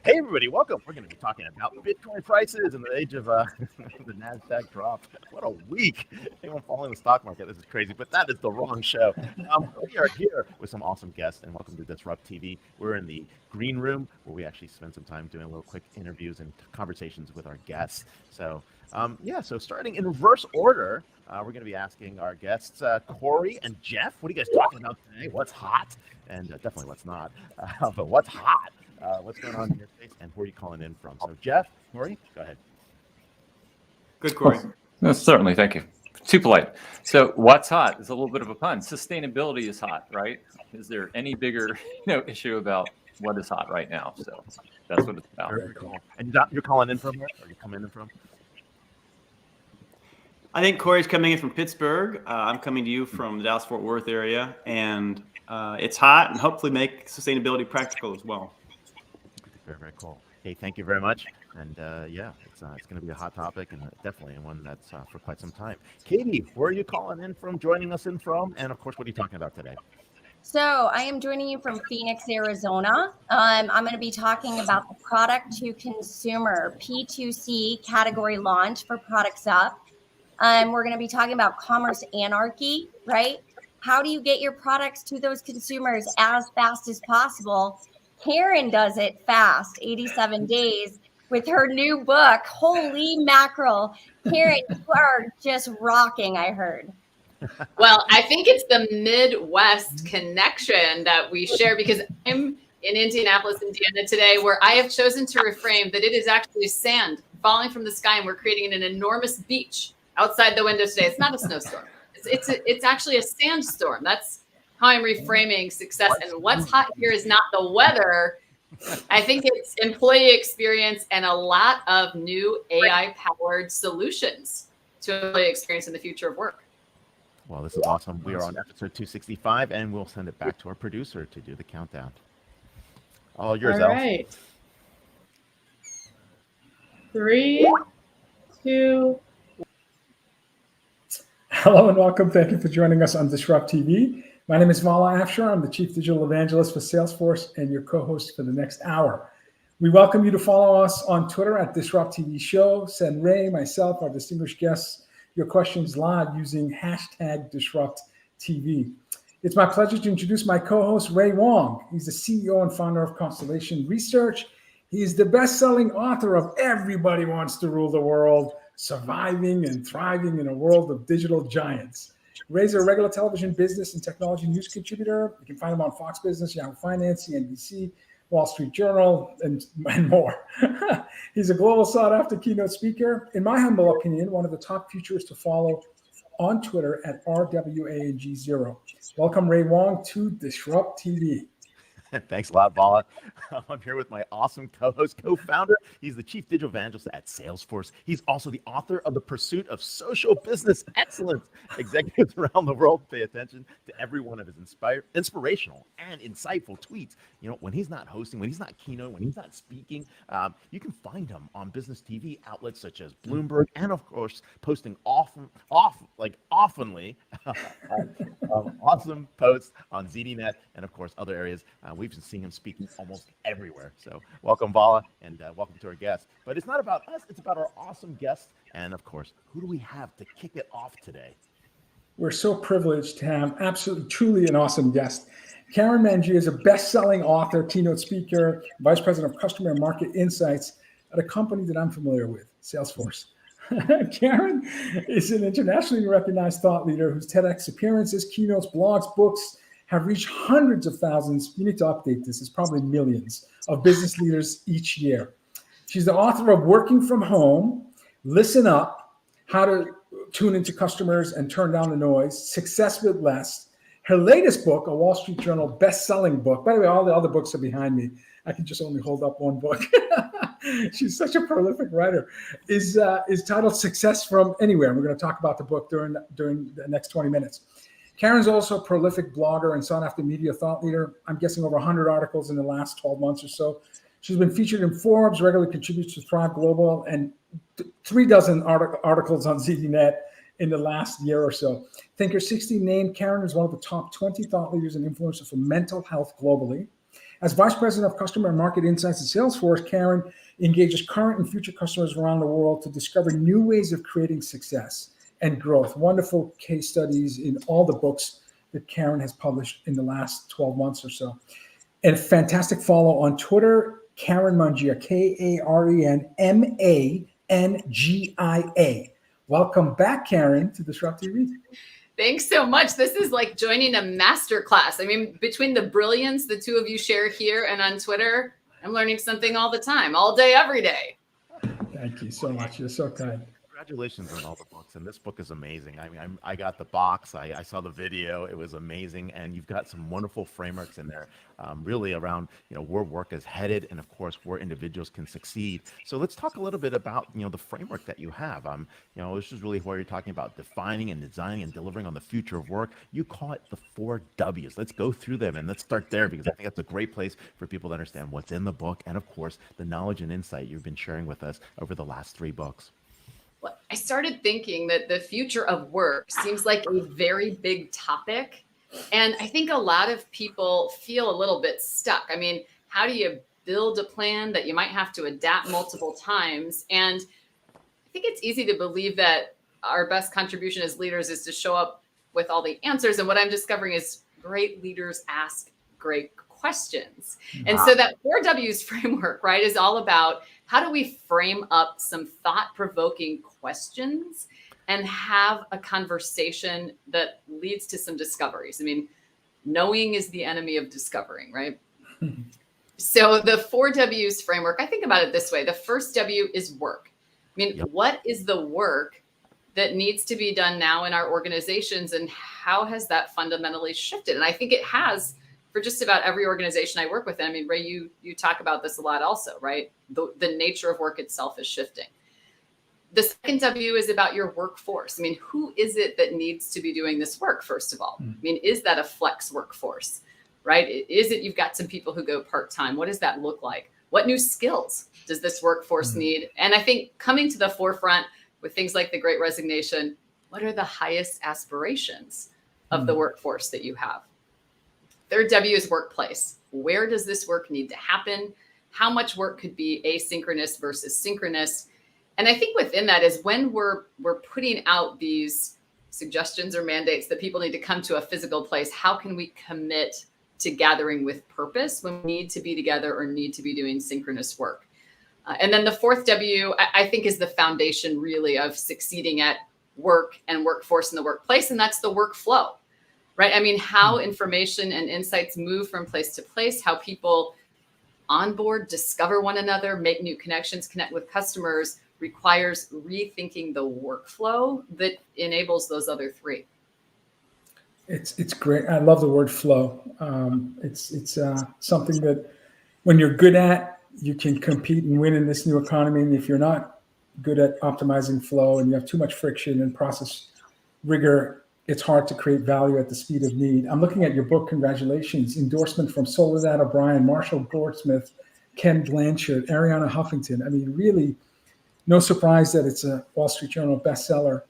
Hey everybody, welcome. We're going to be talking about Bitcoin prices in the age of the NASDAQ drop. What a week. Anyone following the stock market, this is crazy, but that is the wrong show. We are here with some awesome guests, and welcome to DisrupTV. We're in the green room where we actually spend some time doing a little quick interviews and conversations with our guests. So so starting in reverse order, we're going to be asking our guests, Corey and Jeff, what are you guys talking about today? What's hot? And definitely what's not, but what's hot? What's going on in your space, and where are you calling in from? So, Jeff, Corey, go ahead. Good, Corey. No, certainly, thank you. Too polite. So, what's hot is a little bit of a pun. Sustainability is hot, right? Is there any bigger, issue about what is hot right now? So, that's what it's about. Very cool. And you're calling in from where? Or you coming in from? I think Corey's coming in from Pittsburgh. I'm coming to you from the Dallas-Fort Worth area, and it's hot, and hopefully make sustainability practical as well. Very, very cool. Hey, thank you very much. And it's going to be a hot topic, and definitely one that's for quite some time. Katie, where are you calling in from, joining us in from? And of course, what are you talking about today? So I am joining you from Phoenix, Arizona. I'm going to be talking about the product to consumer P2C category launch for Products Up. We're going to be talking about commerce anarchy, right? How do you get your products to those consumers as fast as possible? Karen does it fast, 87 days, with her new book. Holy mackerel. Karen, you are just rocking, I heard. Well, I think it's the Midwest connection that we share, because I'm in Indianapolis, Indiana today, where I have chosen to reframe that it is actually sand falling from the sky, and we're creating an enormous beach outside the window today. It's not a snowstorm. It's actually a sandstorm. That's how I'm reframing success. And what's hot here is not the weather. I think it's employee experience and a lot of new AI-powered solutions to employee experience in the future of work. Well, this is awesome. We are on episode 265, and we'll send it back to our producer to do the countdown. All yours, All right. 3, 2. Hello and welcome. Thank you for joining us on DisrupTV. My name is Vala Afshar. I'm the Chief Digital Evangelist for Salesforce and your co-host for the next hour. We welcome you to follow us on Twitter at DisrupTV Show. Send Ray, myself, our distinguished guests, your questions live using hashtag DisrupTV. It's my pleasure to introduce my co-host, Ray Wong. He's the CEO and founder of Constellation Research. He is the best-selling author of Everybody Wants to Rule the World, Surviving and Thriving in a World of Digital Giants. Ray's a regular television business and technology news contributor. You can find him on Fox Business, Yahoo Finance, CNBC, Wall Street Journal, and more. He's a global sought-after keynote speaker. In my humble opinion, one of the top futurists to follow on Twitter at RWANG0. Welcome, Ray Wong, to DisrupTV. Thanks a lot, Vala. I'm here with my awesome co-host, co-founder. He's the Chief Digital Evangelist at Salesforce. He's also the author of The Pursuit of Social Business Excellence. Executives around the world pay attention to every one of his inspirational and insightful tweets. When he's not hosting, when he's not keynote, when he's not speaking, you can find him on business TV outlets such as Bloomberg, and of course, posting oftenly awesome posts on ZDNet and of course other areas. We've been seeing him speaking almost everywhere. So welcome, Vala, and welcome to our guests. But it's not about us, it's about our awesome guests. And of course, who do we have to kick it off today? We're so privileged to have absolutely, truly an awesome guest. Karen Mangia is a best-selling author, keynote speaker, vice president of customer and market insights at a company that I'm familiar with, Salesforce. Karen is an internationally recognized thought leader whose TEDx appearances, keynotes, blogs, books have reached hundreds of thousands. You need to update this. It's probably millions of business leaders each year. She's the author of Working from Home, Listen Up, How to Tune into Customers and Turn Down the Noise, Success with Less. Her latest book, a Wall Street Journal best-selling book. By the way, all the other books are behind me. I can just only hold up one book. She's such a prolific writer. Is titled Success from Anywhere. We're going to talk about the book during the next 20 minutes. Karen's also a prolific blogger and sought-after media thought leader. I'm guessing over 100 articles in the last 12 months or so. She's been featured in Forbes, regularly contributes to Thrive Global, and 36 articles on ZDNet in the last year or so. Thinker 60 named Karen as one of the top 20 thought leaders and influencers for mental health globally. As Vice President of Customer and Market Insights at Salesforce, Karen engages current and future customers around the world to discover new ways of creating success and growth. Wonderful case studies in all the books that Karen has published in the last 12 months or so. And a fantastic follow on Twitter, Karen Mangia, KarenMangia. Welcome back, Karen, to DisrupTV. Thanks so much. This is like joining a masterclass. I mean, between the brilliance the two of you share here and on Twitter, I'm learning something all the time, all day, every day. Thank you so much. You're so kind. Congratulations on all the books, and this book is amazing. I mean, I got the box, I saw the video, it was amazing, and you've got some wonderful frameworks in there, really around where work is headed, and of course where individuals can succeed. So let's talk a little bit about the framework that you have. This is really where you're talking about defining and designing and delivering on the future of work. You call it the 4 W's. Let's go through them and let's start there, because I think that's a great place for people to understand what's in the book, and of course the knowledge and insight you've been sharing with us over the last 3 books. Well, I started thinking that the future of work seems like a very big topic. And I think a lot of people feel a little bit stuck. I mean, how do you build a plan that you might have to adapt multiple times? And I think it's easy to believe that our best contribution as leaders is to show up with all the answers. And what I'm discovering is great leaders ask great questions. And so that 4 W's framework, right, is all about how do we frame up some thought-provoking questions and have a conversation that leads to some discoveries. I mean, knowing is the enemy of discovering, right? So the 4 W's framework, I think about it this way. The first W is work. I mean, what is the work that needs to be done now in our organizations, and how has that fundamentally shifted? And I think it has for just about every organization I work with. And I mean, Ray, you talk about this a lot also, right? The nature of work itself is shifting. The second W is about your workforce. I mean, who is it that needs to be doing this work, first of all? I mean, is that a flex workforce, right? Is it you've got some people who go part-time? What does that look like? What new skills does this workforce need? And I think coming to the forefront with things like the Great Resignation, what are the highest aspirations of the workforce that you have? Third W is workplace. Where does this work need to happen? How much work could be asynchronous versus synchronous? And I think within that is when we're putting out these suggestions or mandates that people need to come to a physical place, how can we commit to gathering with purpose when we need to be together or need to be doing synchronous work? And then the 4th W, I think, is the foundation really of succeeding at work and workforce in the workplace, and that's the workflow. Right? I mean, how information and insights move from place to place, how people onboard, discover one another, make new connections, connect with customers, requires rethinking the workflow that enables those other 3. It's great. I love the word flow. It's something that when you're good at, you can compete and win in this new economy. And if you're not good at optimizing flow and you have too much friction and process rigor, it's hard to create value at the speed of need. I'm looking at your book. Congratulations. Endorsement from Soledad O'Brien, Marshall Goldsmith, Ken Blanchard, Ariana Huffington. I mean, really, no surprise that it's a Wall Street Journal bestseller.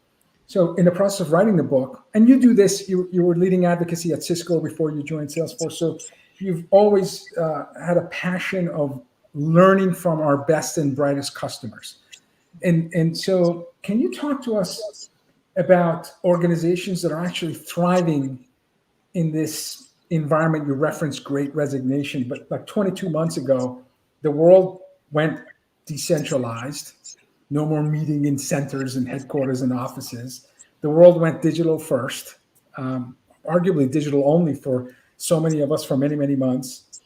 So in the process of writing the book, and you do this, you were leading advocacy at Cisco before you joined Salesforce. So you've always had a passion of learning from our best and brightest customers. And so can you talk to us about organizations that are actually thriving in this environment? You referenced Great Resignation, but like 22 months ago, the world went decentralized. No more meeting in centers and headquarters and offices. The world went digital first, arguably digital only for so many of us for many, many months.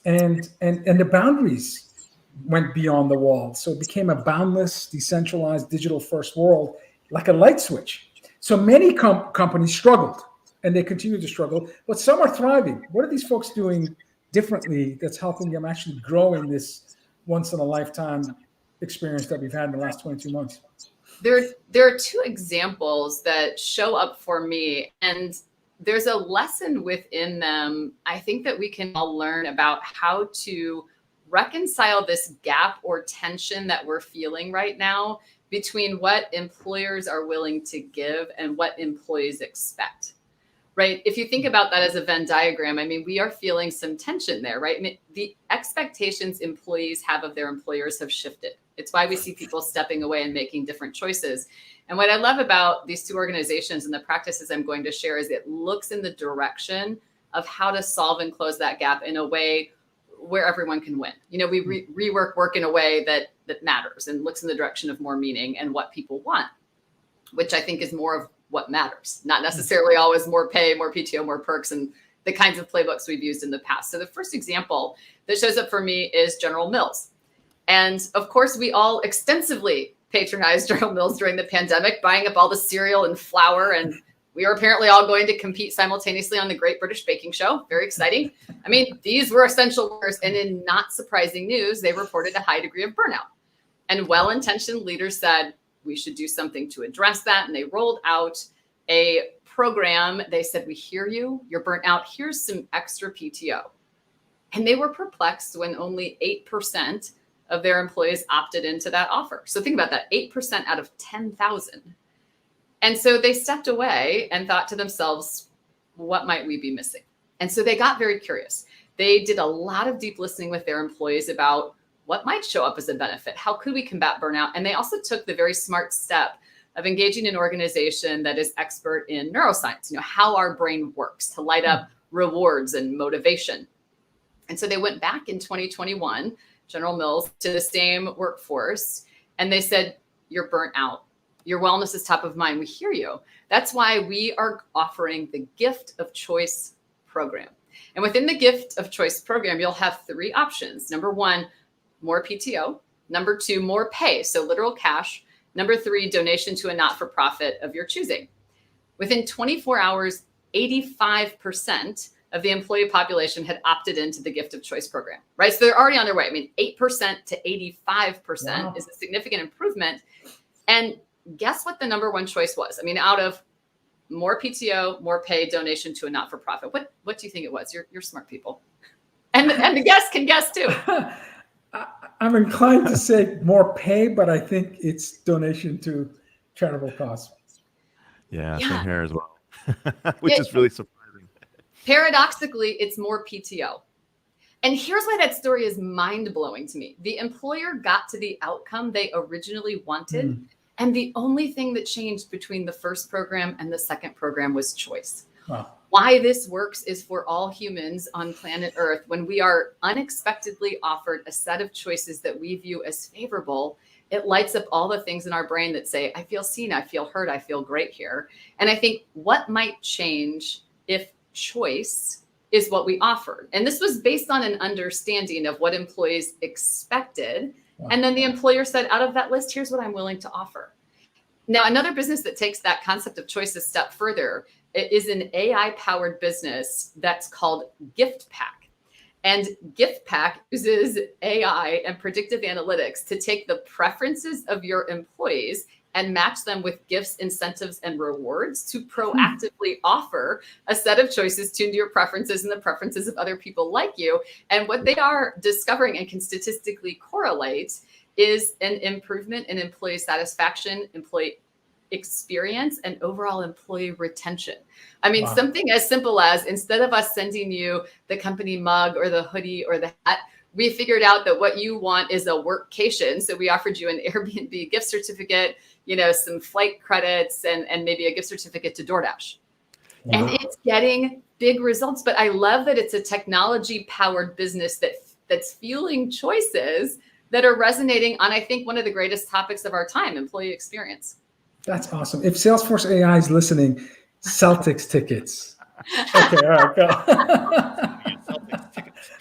And the boundaries went beyond the wall. So it became a boundless, decentralized, digital first world, like a light switch. So many companies struggled, and they continue to struggle, but some are thriving. What are these folks doing differently that's helping them actually grow in this once-in-a-lifetime experience that we've had in the last 22 months? There are 2 examples that show up for me, and there's a lesson within them. I think that we can all learn about how to reconcile this gap or tension that we're feeling right now between what employers are willing to give and what employees expect. right? If you think about that as a Venn diagram, I mean, we are feeling some tension there, right? I mean, the expectations employees have of their employers have shifted. It's why we see people stepping away and making different choices. And what I love about these two organizations and the practices I'm going to share is it looks in the direction of how to solve and close that gap in a way where everyone can win. You know, we rework work in a way that matters and looks in the direction of more meaning and what people want, which I think is more of what matters, not necessarily always more pay, more PTO, more perks, and the kinds of playbooks we've used in the past. So the first example that shows up for me is General Mills. And of course, we all extensively patronized General Mills during the pandemic, buying up all the cereal and flour. And we were apparently all going to compete simultaneously on the Great British Baking Show. Very exciting. I mean, these were essential workers. And in not surprising news, they reported a high degree of burnout. And well-intentioned leaders said, we should do something to address that. And they rolled out a program. They said, we hear you, you're burnt out. Here's some extra PTO. And they were perplexed when only 8% of their employees opted into that offer. So think about that, 8% out of 10,000. And so they stepped away and thought to themselves, what might we be missing? And so they got very curious. They did a lot of deep listening with their employees about what might show up as a benefit. How could we combat burnout? And they also took the very smart step of engaging an organization that is expert in neuroscience, you know, how our brain works to light up rewards and motivation. And so they went back in 2021, General Mills, to the same workforce, and they said, you're burnt out. Your wellness is top of mind. We hear you. That's why we are offering the Gift of Choice program. And within the Gift of Choice program, you'll have 3 options. Number 1, more PTO. Number 2, more pay, so literal cash. Number 3, donation to a not-for-profit of your choosing. Within 24 hours, 85% of the employee population had opted into the Gift of Choice program, right? So they're already on their way. I mean, 8% to 85% is a significant improvement. And guess what the number 1 choice was? I mean, out of more PTO, more pay, donation to a not-for-profit, what do you think it was? You're smart people. And the guests can guess too. I'm inclined to say more pay, but I think it's donation to charitable cause. Yeah, same here as well, which is really surprising. Paradoxically, it's more PTO. And here's why that story is mind-blowing to me. The employer got to the outcome they originally wanted, and the only thing that changed between the first program and the second program was choice. Wow. Why this works is for all humans on planet Earth, when we are unexpectedly offered a set of choices that we view as favorable, it lights up all the things in our brain that say, I feel seen, I feel heard, I feel great here. And I think what might change if choice is what we offered? And this was based on an understanding of what employees expected. Wow. And then the employer said, out of that list, here's what I'm willing to offer. Now, another business that takes that concept of choice a step further is an AI-powered business that's called GiftPack. And GiftPack uses AI and predictive analytics to take the preferences of your employees and match them with gifts, incentives, and rewards to proactively offer a set of choices tuned to your preferences and the preferences of other people like you. And what they are discovering and can statistically correlate is an improvement in employee satisfaction, employee experience, and overall employee retention. I mean, something as simple as, instead of us sending you the company mug or the hoodie or the hat, we figured out that what you want is a workcation. So we offered you an Airbnb gift certificate, you know, some flight credits, and maybe a gift certificate to DoorDash. Wow. And it's getting big results. But I love that it's a technology-powered business that's fueling choices that are resonating on, I think, one of the greatest topics of our time, employee experience. That's awesome. If Salesforce AI is listening, Celtics tickets. Okay, all right, go. Celtics tickets.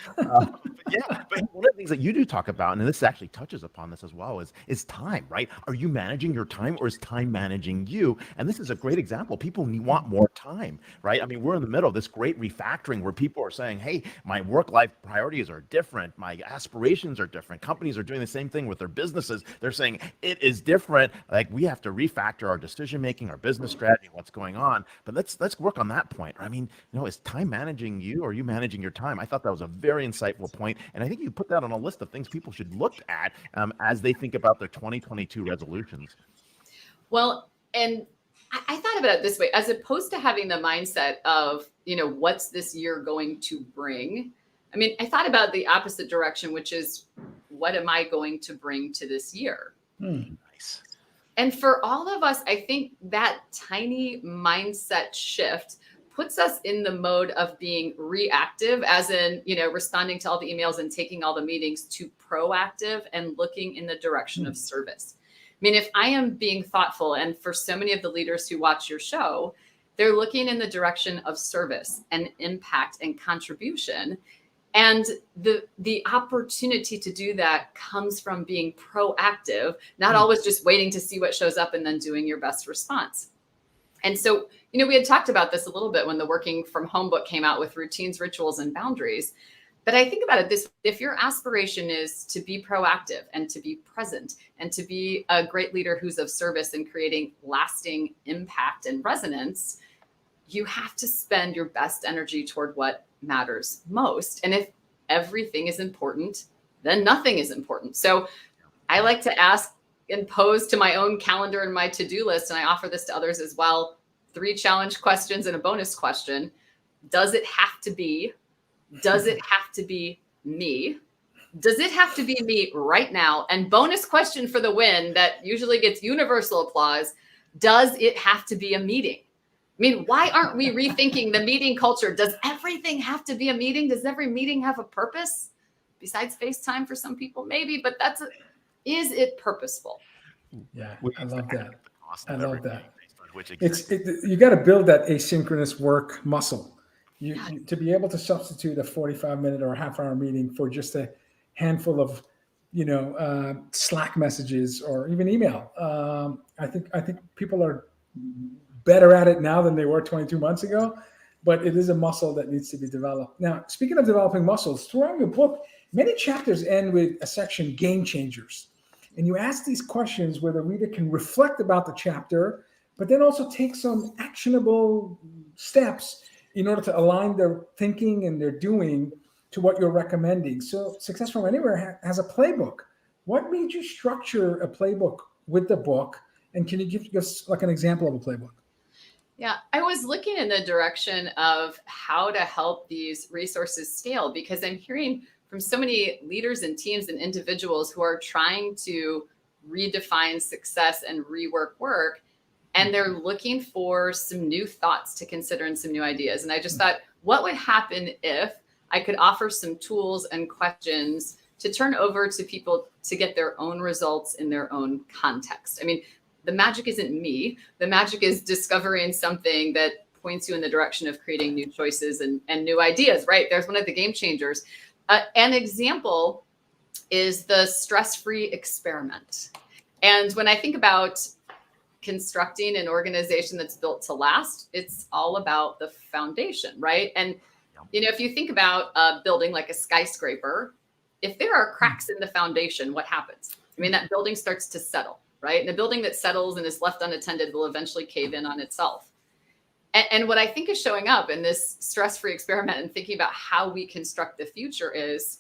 Yeah, but one of the things that you do talk about, and this actually touches upon this as well, is time, right? Are you managing your time, or is time managing you? And this is a great example. People want more time, right? I mean, we're in the middle of this great refactoring where people are saying, hey, my work-life priorities are different. My aspirations are different. Companies are doing the same thing with their businesses. They're saying it is different. Like, we have to refactor our decision-making, our business strategy, what's going on. But let's work on that point. I mean, is time managing you, or are you managing your time? I thought that was a very insightful point. And I think you put that on a list of things people should look at as they think about their 2022 resolutions. Well, and I thought about it this way, as opposed to having the mindset of, what's this year going to bring? I mean, I thought about the opposite direction, which is, what am I going to bring to this year? Nice. And for all of us, I think that tiny mindset shift puts us in the mode of being reactive, as in, responding to all the emails and taking all the meetings, to proactive and looking in the direction of service. I mean, if I am being thoughtful, and for so many of the leaders who watch your show, they're looking in the direction of service and impact and contribution. And the opportunity to do that comes from being proactive, not always just waiting to see what shows up and then doing your best response. And so, we had talked about this a little bit when the Working from Home book came out with routines, rituals, and boundaries. But I think about it this: if your aspiration is to be proactive and to be present and to be a great leader who's of service and creating lasting impact and resonance, you have to spend your best energy toward what matters most. And if everything is important, then nothing is important. So I like to ask and pose to my own calendar and my to-do list, and I offer this to others as well, 3 challenge questions and a bonus question. Does it have to be? Does it have to be me? Does it have to be me right now? And bonus question for the win that usually gets universal applause. Does it have to be a meeting? I mean, why aren't we rethinking the meeting culture? Does everything have to be a meeting? Does every meeting have a purpose? Besides FaceTime for some people, maybe, but is it purposeful? Yeah, I love that. I love that. Which You got to build that asynchronous work muscle. To be able to substitute a 45-minute or a half-hour meeting for just a handful of, Slack messages or even email. I think people are better at it now than they were 22 months ago, but it is a muscle that needs to be developed. Now, speaking of developing muscles, throughout your book, many chapters end with a section, Game Changers. And you ask these questions where the reader can reflect about the chapter, but then also take some actionable steps in order to align their thinking and their doing to what you're recommending. So Success from Anywhere has a playbook. What made you structure a playbook with the book? And can you give us like an example of a playbook? Yeah, I was looking in the direction of how to help these resources scale, because I'm hearing from so many leaders and teams and individuals who are trying to redefine success and rework work. And they're looking for some new thoughts to consider and some new ideas. And I just thought, what would happen if I could offer some tools and questions to turn over to people to get their own results in their own context? I mean, the magic isn't me. The magic is discovering something that points you in the direction of creating new choices and new ideas, right? There's one of the game changers. An example is the stress-free experiment. And when I think about constructing an organization that's built to last, it's all about the foundation, right? And, if you think about a building like a skyscraper, if there are cracks in the foundation, what happens? I mean, that building starts to settle, right? And a building that settles and is left unattended will eventually cave in on itself. And what I think is showing up in this stress-free experiment and thinking about how we construct the future is,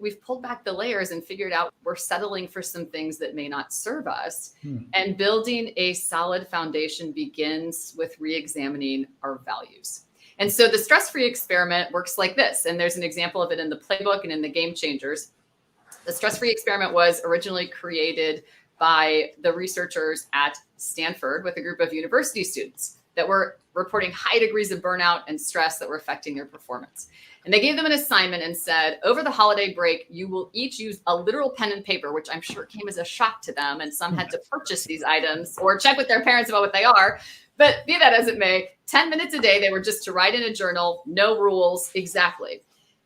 we've pulled back the layers and figured out we're settling for some things that may not serve us. And building a solid foundation begins with re-examining our values. And so the stress-free experiment works like this. And there's an example of it in the playbook and in the Game Changers. The stress-free experiment was originally created by the researchers at Stanford with a group of university students that were reporting high degrees of burnout and stress that were affecting their performance. And they gave them an assignment and said, over the holiday break, you will each use a literal pen and paper, which I'm sure came as a shock to them. And some had to purchase these items or check with their parents about what they are. But be that as it may, 10 minutes a day, they were just to write in a journal, no rules, exactly.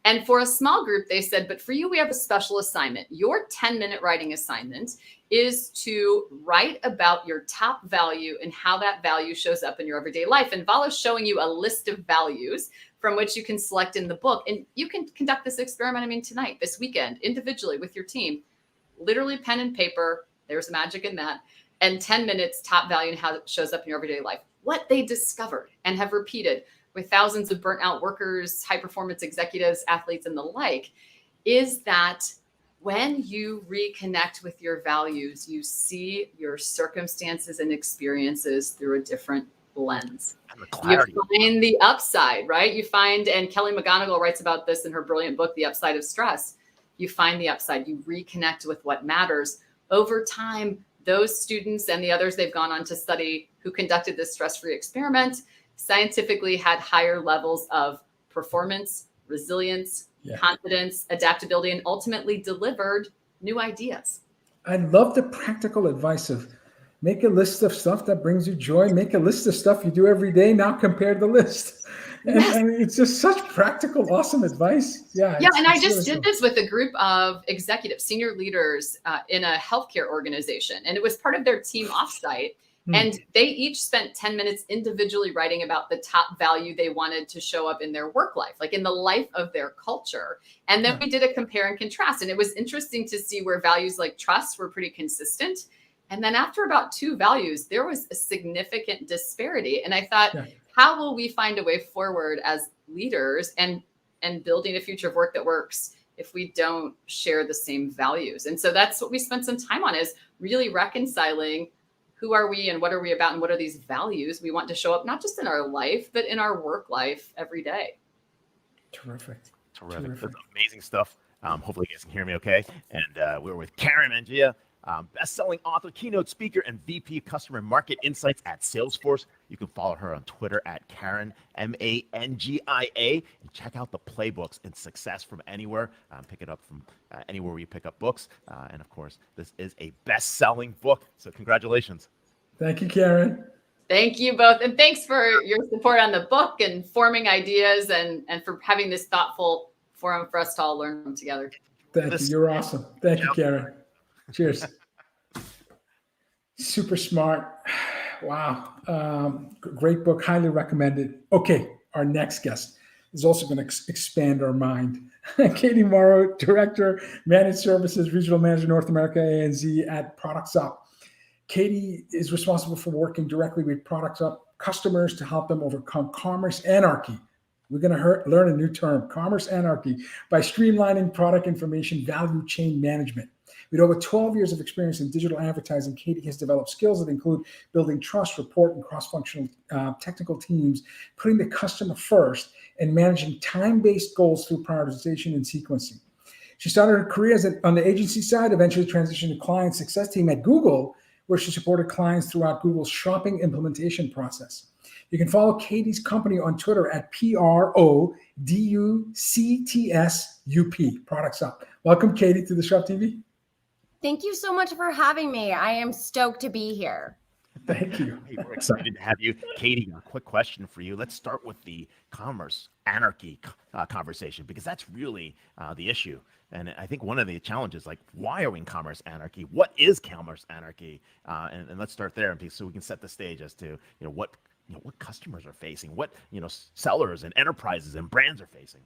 And for a small group, they said, but for you, we have a special assignment. Your 10-minute writing assignment is to write about your top value and how that value shows up in your everyday life. And Vala's showing you a list of values from which you can select in the book. And you can conduct this experiment, tonight, this weekend, individually with your team. Literally pen and paper, there's magic in that. And 10 minutes, top value and how it shows up in your everyday life. What they discovered and have repeated with thousands of burnt out workers, high performance executives, athletes, and the like, is that when you reconnect with your values, you see your circumstances and experiences through a different lens. And the clarity. You find the upside, right? You find, and Kelly McGonigal writes about this in her brilliant book, The Upside of Stress. You find the upside, you reconnect with what matters. Over time, those students and the others they've gone on to study who conducted this stress-free experiment scientifically had higher levels of performance, resilience, confidence, adaptability, and ultimately delivered new ideas. I love the practical advice of make a list of stuff that brings you joy. Make a list of stuff you do every day. Now compare the list. And it's just such practical, awesome advice. Yeah. And I just did this with a group of executives, senior leaders in a healthcare organization. And it was part of their team offsite. And they each spent 10 minutes individually writing about the top value they wanted to show up in their work life, like in the life of their culture. And then we did a compare and contrast. And it was interesting to see where values like trust were pretty consistent. And then after about 2 values, there was a significant disparity. And I thought, how will we find a way forward as leaders and building a future of work that works if we don't share the same values? And so that's what we spent some time on, is really reconciling who are we and what are we about and what are these values we want to show up, not just in our life, but in our work life every day. Terrific. That's amazing stuff. Hopefully you guys can hear me okay. And we're with Karen Mangia, best-selling author, keynote speaker, and VP Customer Market Insights at Salesforce. You can follow her on Twitter at Karen, Mangia, and check out the playbooks and Success from Anywhere. Pick it up from anywhere where you pick up books. And of course, this is a best-selling book. So congratulations. Thank you, Karen. Thank you both. And thanks for your support on the book and forming ideas and for having this thoughtful forum for us to all learn from together. Thank you. You're awesome. Thank you, Karen. Cheers. Super smart. Wow. Great book. Highly recommended. Okay. Our next guest is also going to expand our mind. Katie Moro, Director, Managed Services, Regional Manager, North America, ANZ at Products Up. Katie is responsible for working directly with Products Up customers to help them overcome commerce anarchy. We're going to learn a new term, commerce anarchy, by streamlining product information value chain management. With over 12 years of experience in digital advertising, Katie has developed skills that include building trust, report, and cross-functional technical teams, putting the customer first, and managing time-based goals through prioritization and sequencing. She started her career on the agency side, eventually transitioned to client success team at Google, where she supported clients throughout Google's shopping implementation process. You can follow Katie's company on Twitter at PRODUCTSUP, Products Up. Welcome, Katie, to DisrupTV. Thank you so much for having me. I am stoked to be here. Thank you. Hey, we're excited to have you. Katie, a quick question for you. Let's start with the commerce anarchy conversation, because that's really the issue. And I think one of the challenges, like, why are we in commerce anarchy? What is commerce anarchy? And let's start there, so we can set the stage as to what customers are facing, what sellers and enterprises and brands are facing.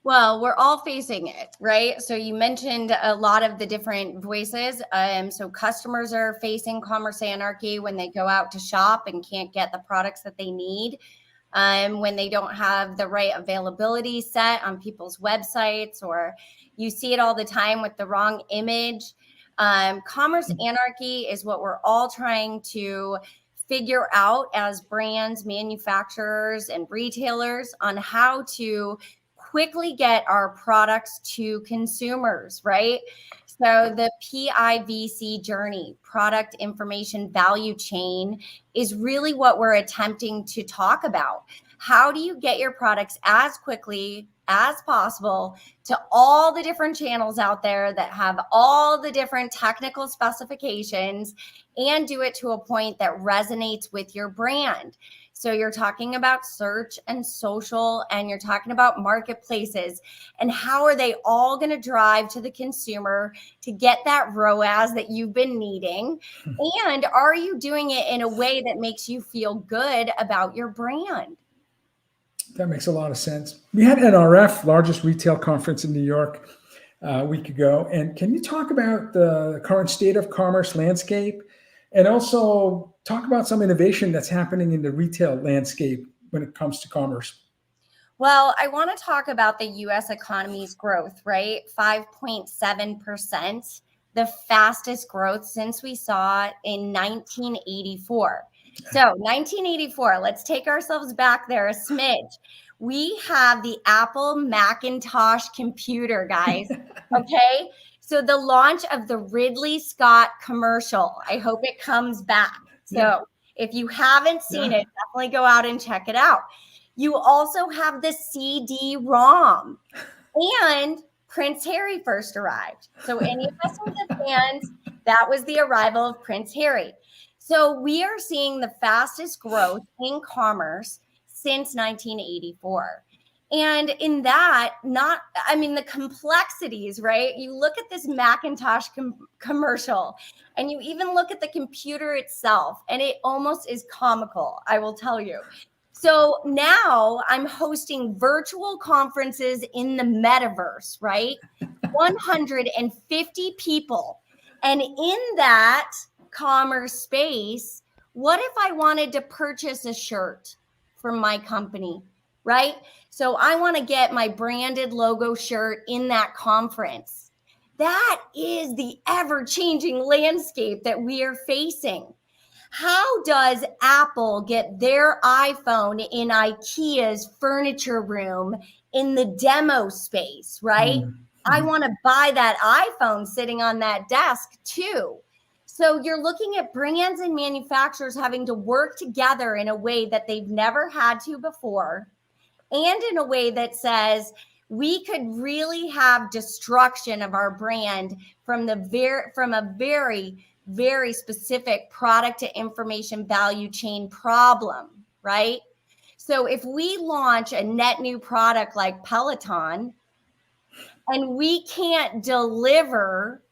Well, we're all facing it, right? So you mentioned a lot of the different voices. So customers are facing commerce anarchy when they go out to shop and can't get the products that they need, when they don't have the right availability set on people's websites, or you see it all the time with the wrong image. Commerce anarchy is what we're all trying to figure out as brands, manufacturers, and retailers on how to quickly get our products to consumers, right? So the PIVC journey, product information value chain, is really what we're attempting to talk about. How do you get your products as quickly as possible to all the different channels out there that have all the different technical specifications, and do it to a point that resonates with your brand? So you're talking about search and social, and you're talking about marketplaces, and how are they all going to drive to the consumer to get that ROAS that you've been needing? And are you doing it in a way that makes you feel good about your brand? That makes a lot of sense. We had NRF, largest retail conference in New York, a week ago. And can you talk about the current state of commerce landscape, and also talk about some innovation that's happening in the retail landscape when it comes to commerce? Well, I want to talk about the US economy's growth, right? 5.7%, the fastest growth since we saw in 1984. So 1984, let's take ourselves back there a smidge. We have the Apple Macintosh computer, guys. Okay. So the launch of the Ridley Scott commercial, I hope it comes back. So if you haven't seen it, definitely go out and check it out. You also have the CD-ROM, and Prince Harry first arrived. So any of us who are fans, that was the arrival of Prince Harry. So we are seeing the fastest growth in commerce since 1984. And in that, the complexities, right? You look at this Macintosh commercial and you even look at the computer itself, and it almost is comical, I will tell you. So now I'm hosting virtual conferences in the metaverse, right? 150 people. And in that commerce space, what if I wanted to purchase a shirt from my company, right? So I want to get my branded logo shirt in that conference. That is the ever-changing landscape that we are facing. How does Apple get their iPhone in IKEA's furniture room in the demo space, right? I want to buy that iPhone sitting on that desk too. So you're looking at brands and manufacturers having to work together in a way that they've never had to before, and in a way that says we could really have destruction of our brand from a very specific product to information value chain problem, right? So if we launch a net new product like Peloton and we can't deliver,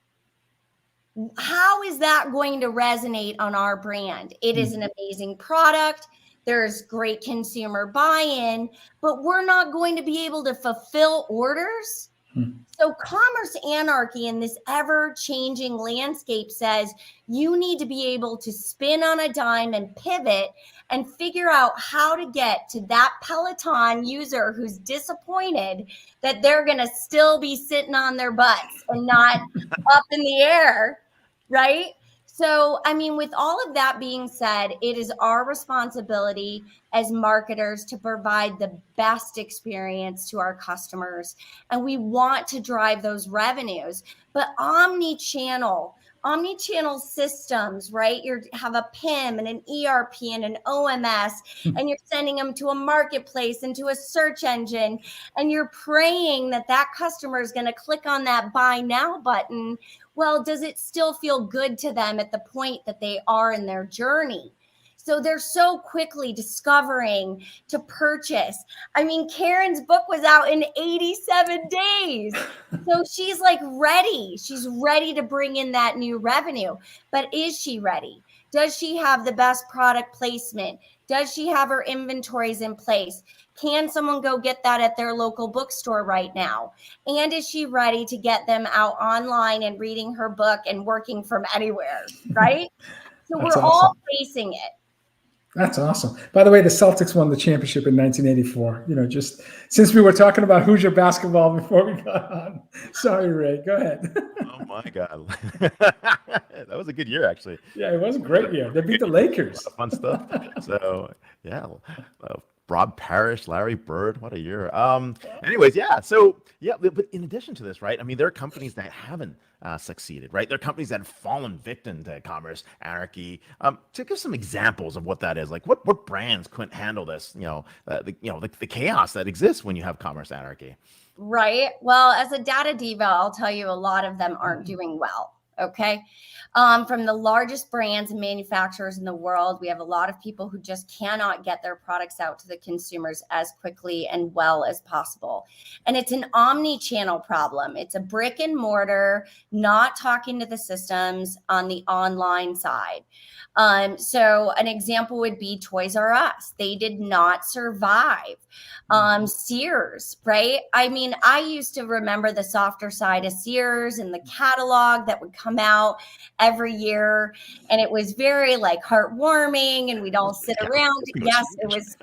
how is that going to resonate on our brand? It is an amazing product. There's great consumer buy-in, but we're not going to be able to fulfill orders. So commerce anarchy in this ever-changing landscape says you need to be able to spin on a dime and pivot and figure out how to get to that Peloton user who's disappointed that they're going to still be sitting on their butts and not up in the air, right? So, with all of that being said, it is our responsibility as marketers to provide the best experience to our customers. And we want to drive those revenues. But omni-channel systems, right? You have a PIM and an ERP and an OMS, and you're sending them to a marketplace and to a search engine, and you're praying that that customer is going to click on that buy now button. Well, does it still feel good to them at the point that they are in their journey? So they're so quickly discovering to purchase. Karen's book was out in 87 days. So she's ready. She's ready to bring in that new revenue. But is she ready? Does she have the best product placement? Does she have her inventories in place? Can someone go get that at their local bookstore right now? And is she ready to get them out online and reading her book and working from anywhere, right? So we're awesome. All facing it. That's awesome. By the way, the Celtics won the championship in 1984. Just since we were talking about Hoosier basketball before we got on. Sorry, Ray. Go ahead. Oh, my God. That was a good year, actually. Yeah, it was a great year. They beat the Lakers. A lot of fun stuff. So, yeah. Rob Parrish, Larry Bird, what a year. Anyways, yeah. So, yeah, but in addition to this, right, there are companies that haven't succeeded, right? There are companies that have fallen victim to commerce anarchy. To give some examples of what that is, like what brands couldn't handle this, the chaos that exists when you have commerce anarchy. Right. Well, as a data diva, I'll tell you a lot of them aren't doing well. Okay. From the largest brands and manufacturers in the world, we have a lot of people who just cannot get their products out to the consumers as quickly and well as possible. And it's an omni-channel problem. It's a brick and mortar, not talking to the systems on the online side. So an example would be Toys R Us. They did not survive. Sears, right? I used to remember the softer side of Sears and the catalog that would come out every year. And it was very heartwarming, and we'd all sit around. Yes, it was.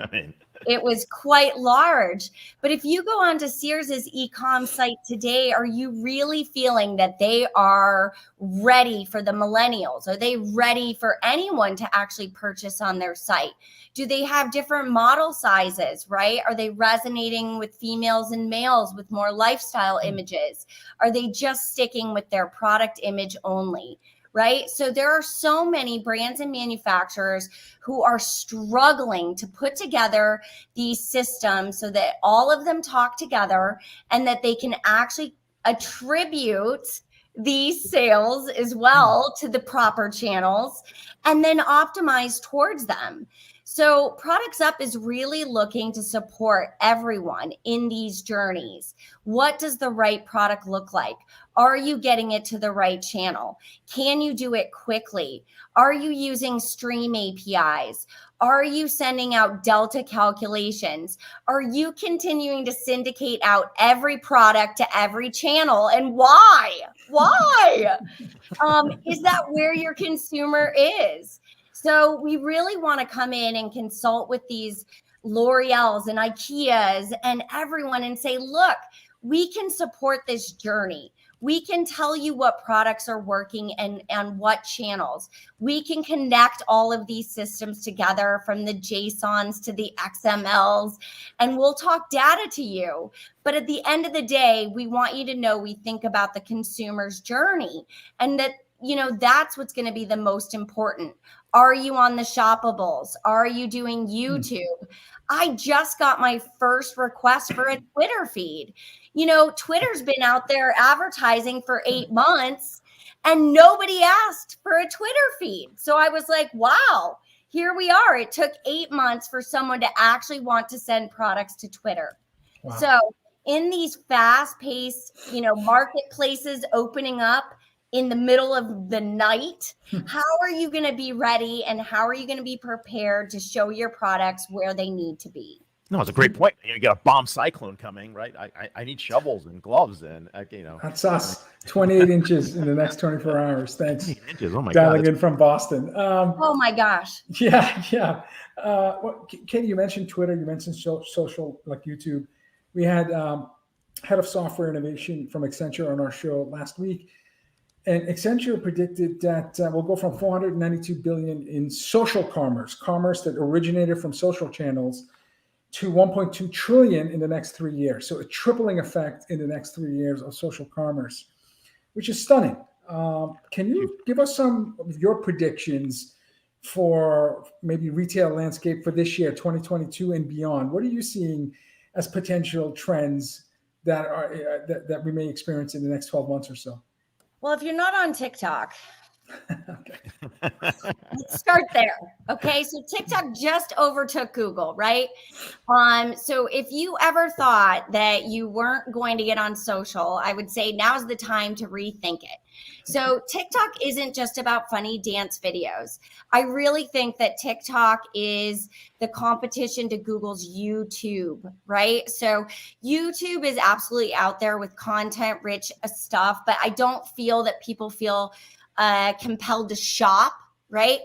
It was quite large. But if you go onto Sears's e-com site today, are you really feeling that they are ready for the millennials? Are they ready for anyone to actually purchase on their site? Do they have different model sizes, right? Are they resonating with females and males with more lifestyle images? Are they just sticking with their product image only? Right? So there are so many brands and manufacturers who are struggling to put together these systems so that all of them talk together and that they can actually attribute these sales as well to the proper channels and then optimize towards them. So Products Up is really looking to support everyone in these journeys. What does the right product look like? Are you getting it to the right channel? Can you do it quickly? Are you using stream APIs? Are you sending out delta calculations? Are you continuing to syndicate out every product to every channel? And why? Why? Is that where your consumer is? So we really want to come in and consult with these L'Oreals and IKEAs and everyone and say, look, we can support this journey. We can tell you what products are working and what channels. We can connect all of these systems together from the JSONs to the XMLs, and we'll talk data to you. But at the end of the day, we want you to know we think about the consumer's journey and that, you know, that's what's going to be the most important. Are you on the shoppables? Are you doing YouTube? I just got my first request for a Twitter feed. You know, Twitter's been out there advertising for 8 months and nobody asked for a Twitter feed. So I was like, wow, here we are. It took 8 months for someone to actually want to send products to Twitter. Wow. So in these fast-paced, you know, marketplaces opening up in the middle of the night, how are you going to be ready and how are you going to be prepared to show your products where they need to be? No, it's a great point. You got a bomb cyclone coming, right? I need shovels and gloves and you know. That's us. 28 inches in the next 24 hours. Thanks. 28 inches. Oh my Dialing God. in from Boston. Oh my gosh. Yeah. Well, Katie, you mentioned Twitter. You mentioned social like YouTube. We had head of software innovation from Accenture on our show last week. And Accenture predicted that we'll go from 492 billion in social commerce that originated from social channels, to 1.2 trillion in the next 3 years. So a tripling effect in the next 3 years of social commerce, which is stunning. Can you give us some of your predictions for maybe retail landscape for this year, 2022 and beyond? What are you seeing as potential trends that are that we may experience in the next 12 months or so? Well, if you're not on TikTok, let's start there. Okay. So TikTok just overtook Google, right? So if you ever thought that you weren't going to get on social, I would say now's the time to rethink it. So TikTok isn't just about funny dance videos. I really think that TikTok is the competition to Google's YouTube, right? So YouTube is absolutely out there with content rich stuff, but I don't feel that people feel compelled to shop, right?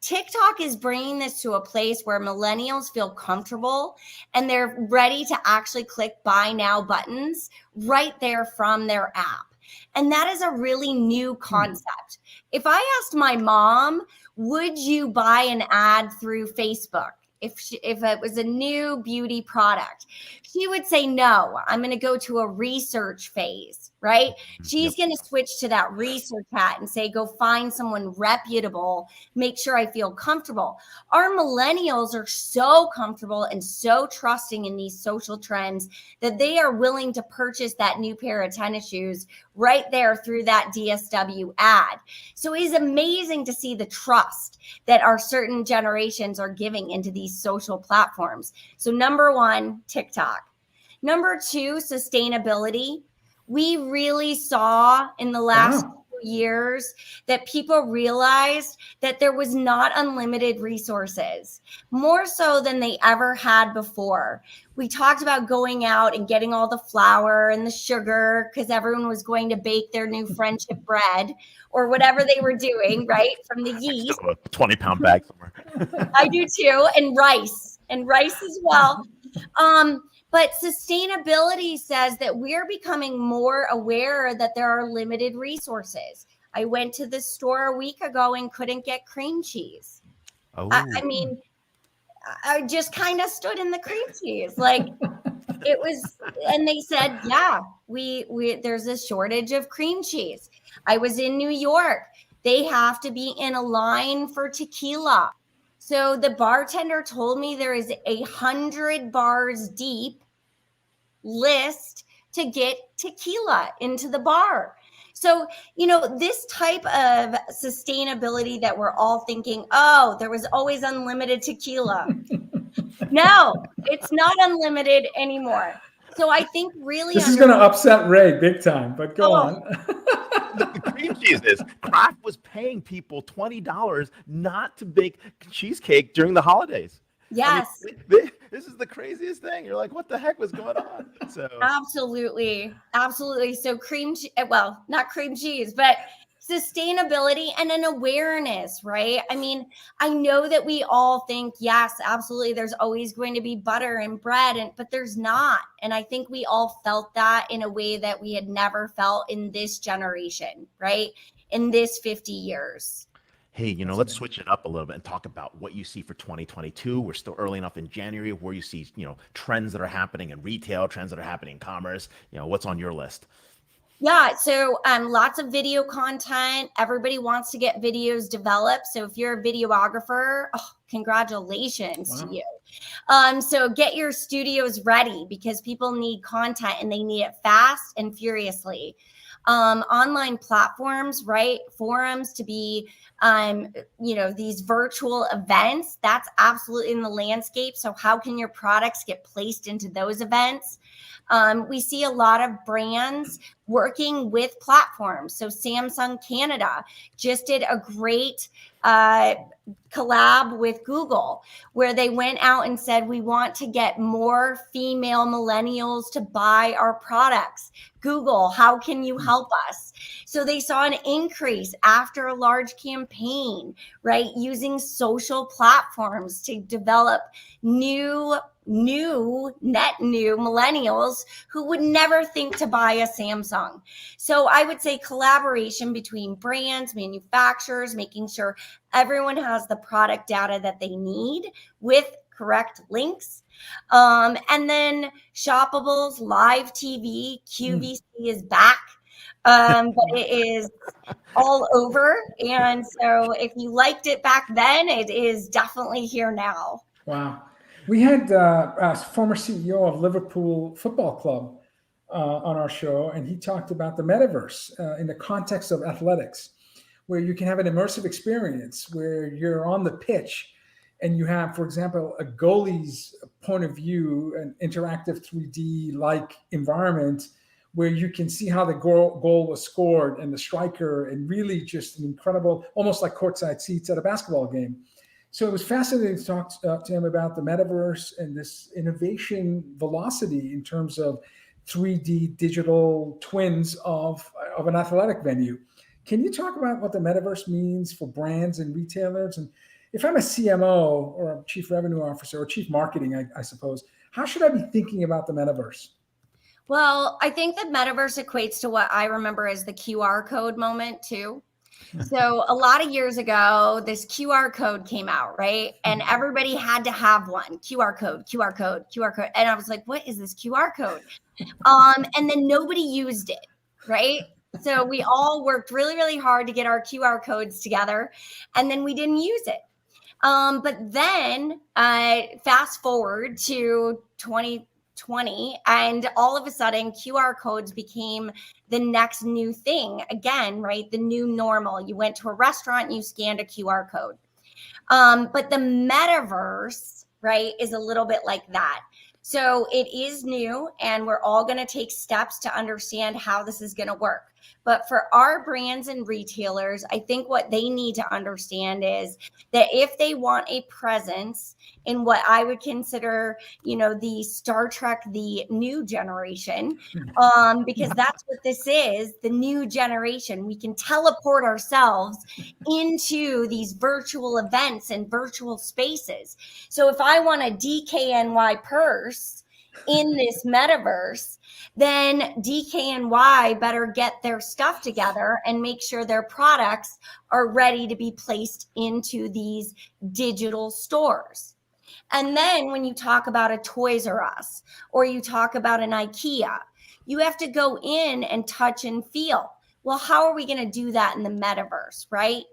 TikTok is bringing this to a place where millennials feel comfortable and they're ready to actually click buy now buttons right there from their app. And that is a really new concept. If I asked my mom, would you buy an ad through Facebook? If it was a new beauty product, she would say, no, I'm going to go to a research phase, right? She's going to switch to that research hat and say, go find someone reputable, make sure I feel comfortable. Our millennials are so comfortable and so trusting in these social trends that they are willing to purchase that new pair of tennis shoes right there through that DSW ad. So it is amazing to see the trust that our certain generations are giving into these social platforms. So number one, TikTok. Number two, sustainability. We really saw in the last few years that people realized that there was not unlimited resources, more so than they ever had before. We talked about going out and getting all the flour and the sugar because everyone was going to bake their new friendship bread or whatever they were doing, right? From the yeast. A 20-pound bag somewhere. I do too. And rice. and rice as well. But sustainability says that we're becoming more aware that there are limited resources. I went to the store a week ago and couldn't get cream cheese. Oh, I mean, I just kind of stood in the cream cheese. Like it was, and they said, yeah, we there's a shortage of cream cheese. I was in New York. They have to be in a line for tequila. So the bartender told me there is 100 bars deep list to get tequila into the bar. So, this type of sustainability that we're all thinking, oh, there was always unlimited tequila. No, it's not unlimited anymore. So I think really this is going to upset Ray big time, but go on. The cream cheese is Kraft was paying people $20 not to bake cheesecake during the holidays. Yes. I mean, this is the craziest thing. You're like, what the heck was going on? So Absolutely. So not cream cheese, but sustainability and an awareness, right? I mean, I know that we all think, yes, absolutely, there's always going to be butter and bread, but there's not. And I think we all felt that in a way that we had never felt in this generation, right? In this 50 years. Hey, let's switch it up a little bit and talk about what you see for 2022. We're still early enough in January where you see, trends that are happening in retail, trends that are happening in commerce. What's on your list? Yeah, so lots of video content. Everybody wants to get videos developed. So if you're a videographer, congratulations to you. So get your studios ready because people need content and they need it fast and furiously. Online platforms, right? Forums to be, these virtual events, that's absolutely in the landscape. So how can your products get placed into those events? We see a lot of brands working with platforms. So Samsung Canada just did a great collab with Google where they went out and said, we want to get more female millennials to buy our products. Google, how can you help us? So they saw an increase after a large campaign, right? Using social platforms to develop new millennials who would never think to buy a Samsung. So I would say collaboration between brands, manufacturers, making sure everyone has the product data that they need with correct links. And then shoppables, live TV, QVC is back. But it is all over. And so if you liked it back then, it is definitely here now. Wow. We had a former CEO of Liverpool Football Club on our show, and he talked about the metaverse in the context of athletics, where you can have an immersive experience where you're on the pitch and you have, for example, a goalie's point of view, an interactive 3D-like environment where you can see how the goal was scored and the striker, and really just an incredible, almost like courtside seats at a basketball game. So it was fascinating to talk to him about the metaverse and this innovation velocity in terms of 3D digital twins of an athletic venue. Can you talk about what the metaverse means for brands and retailers? And if I'm a CMO or a chief revenue officer or chief marketing, I suppose, how should I be thinking about the metaverse? Well, I think the metaverse equates to what I remember as the QR code moment too. So a lot of years ago, this QR code came out, right? And everybody had to have one. QR code. And I was like, what is this QR code? And then nobody used it, right? So we all worked really, really hard to get our QR codes together, and then we didn't use it. But then fast forward to 2020, and all of a sudden QR codes became the next new thing again, right? The new normal. You went to a restaurant, you scanned a QR code. But the metaverse, right, is a little bit like that. So it is new, and we're all going to take steps to understand how this is going to work. But for our brands and retailers, I think what they need to understand is that if they want a presence in what I would consider, the Star Trek, the new generation, because that's what this is, the new generation. We can teleport ourselves into these virtual events and virtual spaces. So if I want a DKNY purse in this metaverse, then DKNY better get their stuff together and make sure their products are ready to be placed into these digital stores. And then when you talk about a Toys R Us or you talk about an IKEA, you have to go in and touch and feel. Well, how are we going to do that in the metaverse, right?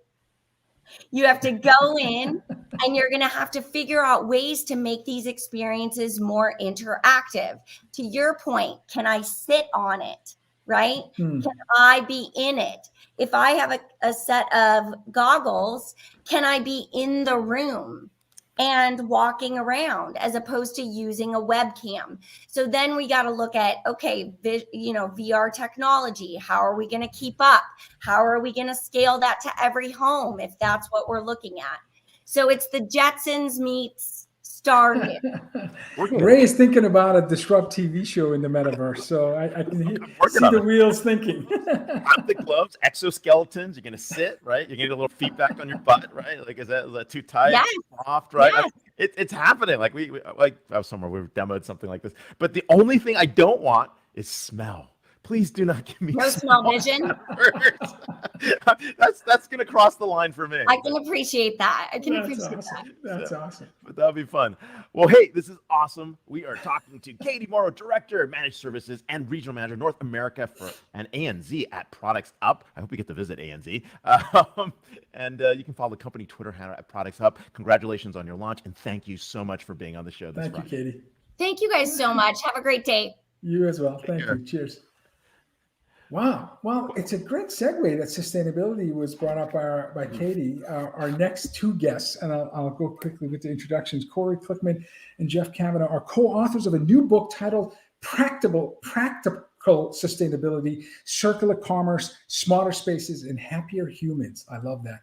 You have to go in and you're going to have to figure out ways to make these experiences more interactive. To your point, can I sit on it, right? Can I be in it? If I have a set of goggles, can I be in the room and walking around as opposed to using a webcam? So then we got to look at, okay, VR technology. How are we going to keep up? How are we going to scale that to every home if that's what we're looking at? So it's the Jetsons meets Stargate. Ray is thinking about a DisrupTV show in the metaverse, so I can see the wheels thinking. The gloves, exoskeletons. You're gonna sit, right? You're gonna get a little feedback on your butt, right? Like, is that too tight? Yes. Soft, right? Yes. It's happening. Like we I was somewhere we demoed something like this. But the only thing I don't want is smell. Please do not give me No smell vision. That's gonna cross the line for me. I can appreciate that. That's awesome. But that'll be fun. Well, hey, this is awesome. We are talking to Katie Moro, Director of Managed Services and Regional Manager North America for an ANZ at Products Up. I hope we get to visit ANZ. And you can follow the company Twitter handle at Products Up. Congratulations on your launch, and thank you so much for being on the show this Friday. Thank you, Katie. Thank you guys so much. Have a great day. You as well. Thank you. Cheers. Wow. Well, it's a great segue that sustainability was brought up by Katie. Our next two guests, and I'll go quickly with the introductions. Corey Glickman and Jeff Kavanaugh are co-authors of a new book titled Practical Sustainability, Circular Commerce, Smarter Spaces, and Happier Humans. I love that.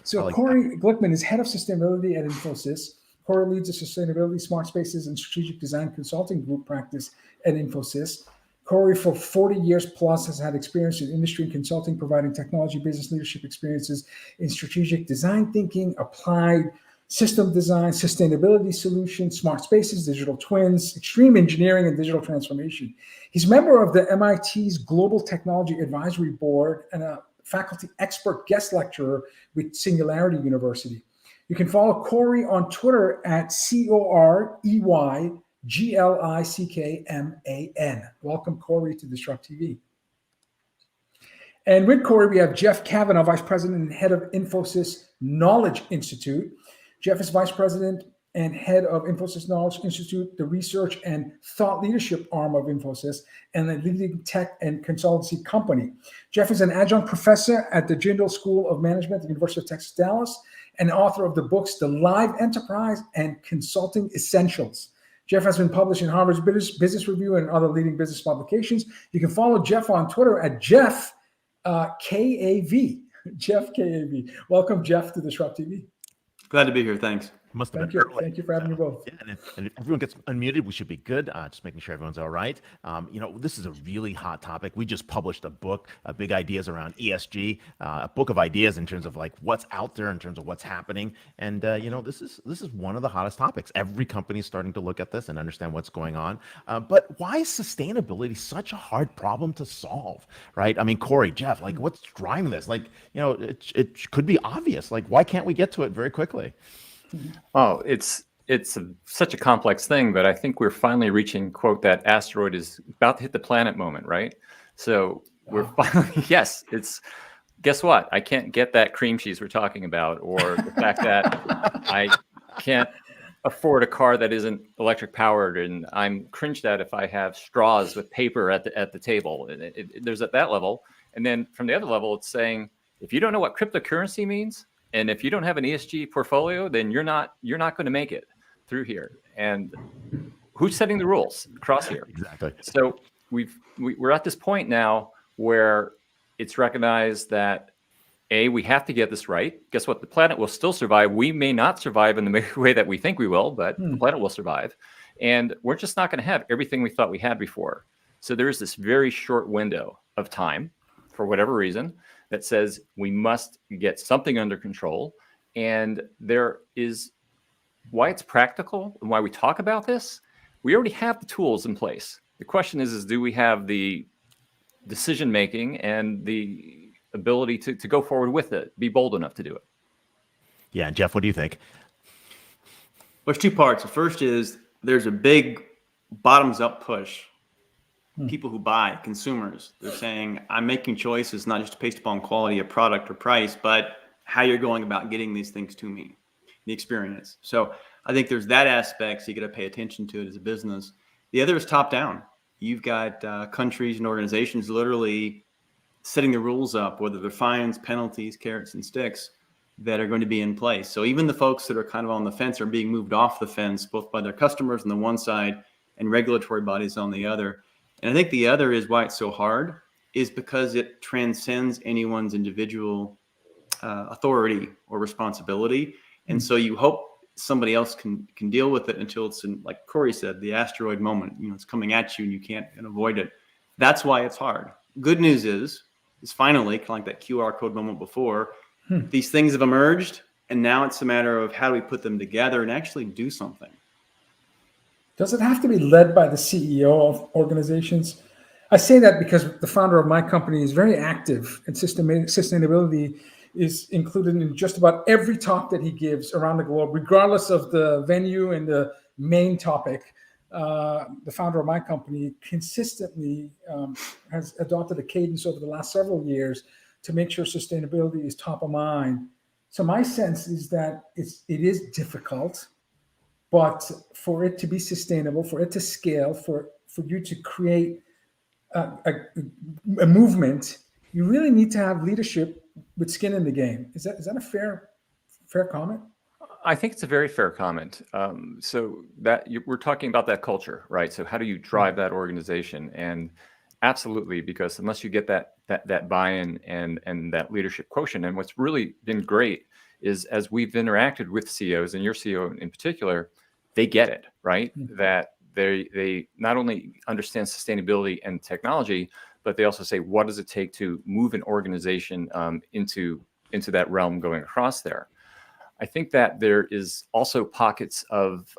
So Corey Glickman is head of sustainability at Infosys. Corey leads the Sustainability, Smart Spaces, and Strategic Design Consulting Group practice at Infosys. Corey, for 40 years plus, has had experience in industry and consulting, providing technology business leadership experiences in strategic design thinking, applied system design, sustainability solutions, smart spaces, digital twins, extreme engineering, and digital transformation. He's a member of the MIT's Global Technology Advisory Board and a faculty expert guest lecturer with Singularity University. You can follow Corey on Twitter at CoreyGlickman. Welcome, Corey, to DisrupTV. And with Corey, we have Jeff Kavanaugh, Vice President and Head of Infosys Knowledge Institute. Jeff is Vice President and Head of Infosys Knowledge Institute, the research and thought leadership arm of Infosys, and a leading tech and consultancy company. Jeff is an adjunct professor at the Jindal School of Management at the University of Texas, Dallas, and author of the books The Live Enterprise and Consulting Essentials. Jeff has been published in Harvard's Business Review and other leading business publications. You can follow Jeff on Twitter at Jeff KAV. Jeff KAV. Welcome, Jeff, to DisrupTV. Glad to be here. Thanks. Must have Thank been you. early. Thank you for having me both. Yeah, and if everyone gets unmuted, we should be good. Just making sure everyone's all right. This is a really hot topic. We just published a book, Big Ideas Around ESG, a book of ideas in terms of like what's out there in terms of what's happening. And this is one of the hottest topics. Every company is starting to look at this and understand what's going on. But why is sustainability such a hard problem to solve, right? I mean, Corey, Jeff, like what's driving this? Like, it could be obvious. Like, why can't we get to it very quickly? Oh, it's such a complex thing, but I think we're finally reaching, quote, that asteroid is about to hit the planet moment, right? So we're finally, yes, guess what? I can't get that cream cheese we're talking about, or the fact that I can't afford a car that isn't electric powered, and I'm cringed at if I have straws with paper at the table. There's at that level. And then from the other level, it's saying, if you don't know what cryptocurrency means, and if you don't have an ESG portfolio, then you're not going to make it through here. And who's setting the rules across here? Exactly. So we're at this point now where it's recognized that we have to get this right. Guess what? The planet will still survive. We may not survive in the way that we think we will, but the planet will survive. And we're just not going to have everything we thought we had before. So there's this very short window of time, for whatever reason, that says we must get something under control. And there is why it's practical and why we talk about this. We already have the tools in place. The question is do we have the decision making and the ability to go forward with it, be bold enough to do it? Yeah, Jeff, what do you think? There's two parts. The first is there's a big bottoms up push. People who buy, consumers, they're saying, I'm making choices not just based upon quality of product or price, but how you're going about getting these things to me, the experience. So I think there's that aspect. So you got to pay attention to it as a business. The other is top down. You've got countries and organizations literally setting the rules up, whether they're fines, penalties, carrots and sticks that are going to be in place. So even the folks that are kind of on the fence are being moved off the fence, both by their customers on the one side and regulatory bodies on the other. And I think the other is why it's so hard is because it transcends anyone's individual authority or responsibility. And so you hope somebody else can deal with it until it's in, like Corey said, the asteroid moment, it's coming at you and you can't avoid it. That's why it's hard. Good news is finally, kind of like that QR code moment before, these things have emerged, and now it's a matter of how do we put them together and actually do something. Does it have to be led by the CEO of organizations? I say that because the founder of my company is very active, and sustainability is included in just about every talk that he gives around the globe, regardless of the venue and the main topic. The founder of my company consistently has adopted a cadence over the last several years to make sure sustainability is top of mind. So my sense is that it is difficult, but for it to be sustainable, for it to scale, for you to create a movement, you really need to have leadership with skin in the game. Is that a fair comment? I think it's a very fair comment. So that we're talking about that culture, right? So how do you drive that organization? And absolutely, because unless you get that buy-in and that leadership quotient, and what's really been great is as we've interacted with CEOs, and your CEO in particular, they get it, right? That they not only understand sustainability and technology, but they also say, what does it take to move an organization into that realm going across there? I think that there is also pockets of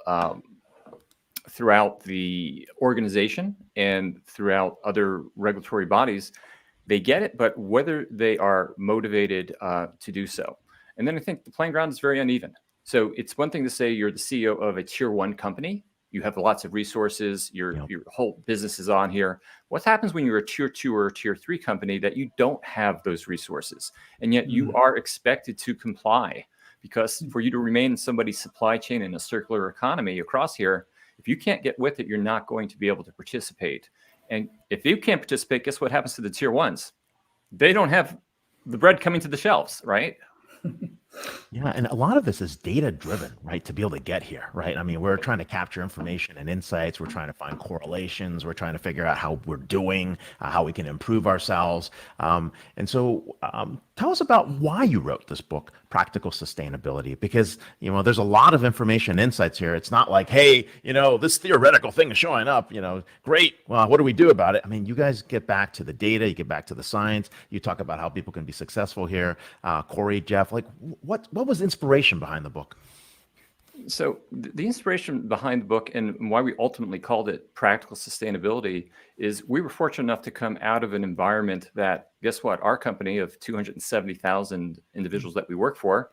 throughout the organization and throughout other regulatory bodies, they get it, but whether they are motivated to do so. And then I think the playing ground is very uneven. So it's one thing to say you're the CEO of a tier 1 company. You have lots of resources. Your whole business is on here. What happens when you're a tier 2 or a tier 3 company that you don't have those resources, and yet you are expected to comply? Because for you to remain in somebody's supply chain in a circular economy across here, if you can't get with it, you're not going to be able to participate. And if you can't participate, guess what happens to the tier 1s? They don't have the bread coming to the shelves, right? Yeah, and a lot of this is data driven, right? To be able to get here, right? I mean, we're trying to capture information and insights. We're trying to find correlations. We're trying to figure out how we're doing, how we can improve ourselves. And so tell us about why you wrote this book, Practical Sustainability, because, there's a lot of information and insights here. It's not like, hey, this theoretical thing is showing up, great. Well, what do we do about it? I mean, you guys get back to the data, you get back to the science. You talk about how people can be successful here. Corey, Jeff, like what was the inspiration behind the book? So the inspiration behind the book and why we ultimately called it Practical Sustainability is we were fortunate enough to come out of an environment that, guess what, our company of 270,000 individuals that we work for,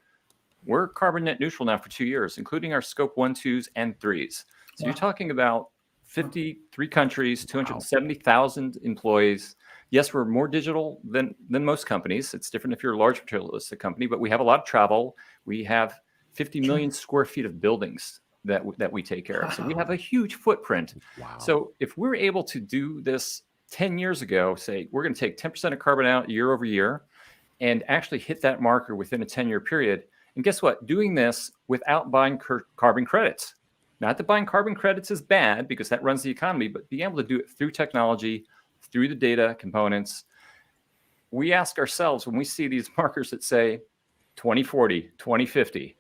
we're carbon net neutral now for 2 years, including our scope 1, 2s, and 3s. So you're talking about 53 countries, 270,000 employees. Yes, we're more digital than most companies. It's different if you're a large materialistic company, but we have a lot of travel. We have 50 million square feet of buildings that we take care of. So we have a huge footprint. Wow. So if we're able to do this 10 years ago, say we're going to take 10% of carbon out year over year and actually hit that marker within a 10-year period. And guess what? Doing this without buying carbon credits. Not that buying carbon credits is bad because that runs the economy, but being able to do it through technology, through the data components. we ask ourselves when we see these markers that say 2040, 2050,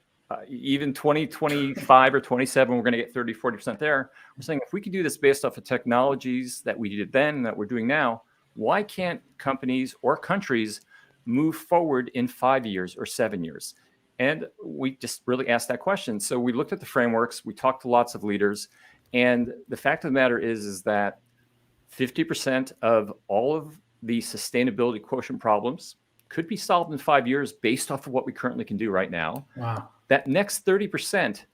even 2025 or 27, we're going to get 30, 40% there. We're saying if we could do this based off of technologies that we did then and that we're doing now, why can't companies or countries move forward in 5 years or 7 years? And we just really asked that question. So we looked at the frameworks, we talked to lots of leaders, and the fact of the matter is that 50% of all of the sustainability quotient problems could be solved in 5 years based off of what we currently can do right now. Wow. That next 30%,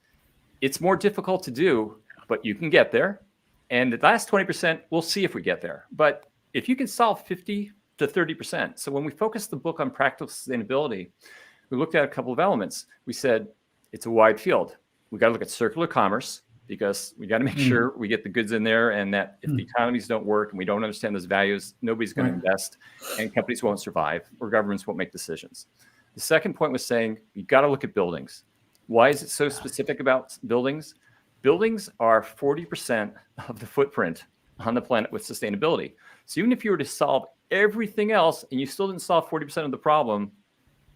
it's more difficult to do, but you can get there. And the last 20%, we'll see if we get there. But if you can solve 50 to 30%. So when we focused the book on practical sustainability, we looked at a couple of elements. We said, it's a wide field. We got to look at circular commerce because we got to make sure we get the goods in there, and that if the economies don't work and we don't understand those values, nobody's going to invest and companies won't survive or governments won't make decisions. The second point was saying, you got to look at buildings. Why is it so specific about buildings? Buildings are 40% of the footprint on the planet with sustainability. So even if you were to solve everything else and you still didn't solve 40% of the problem,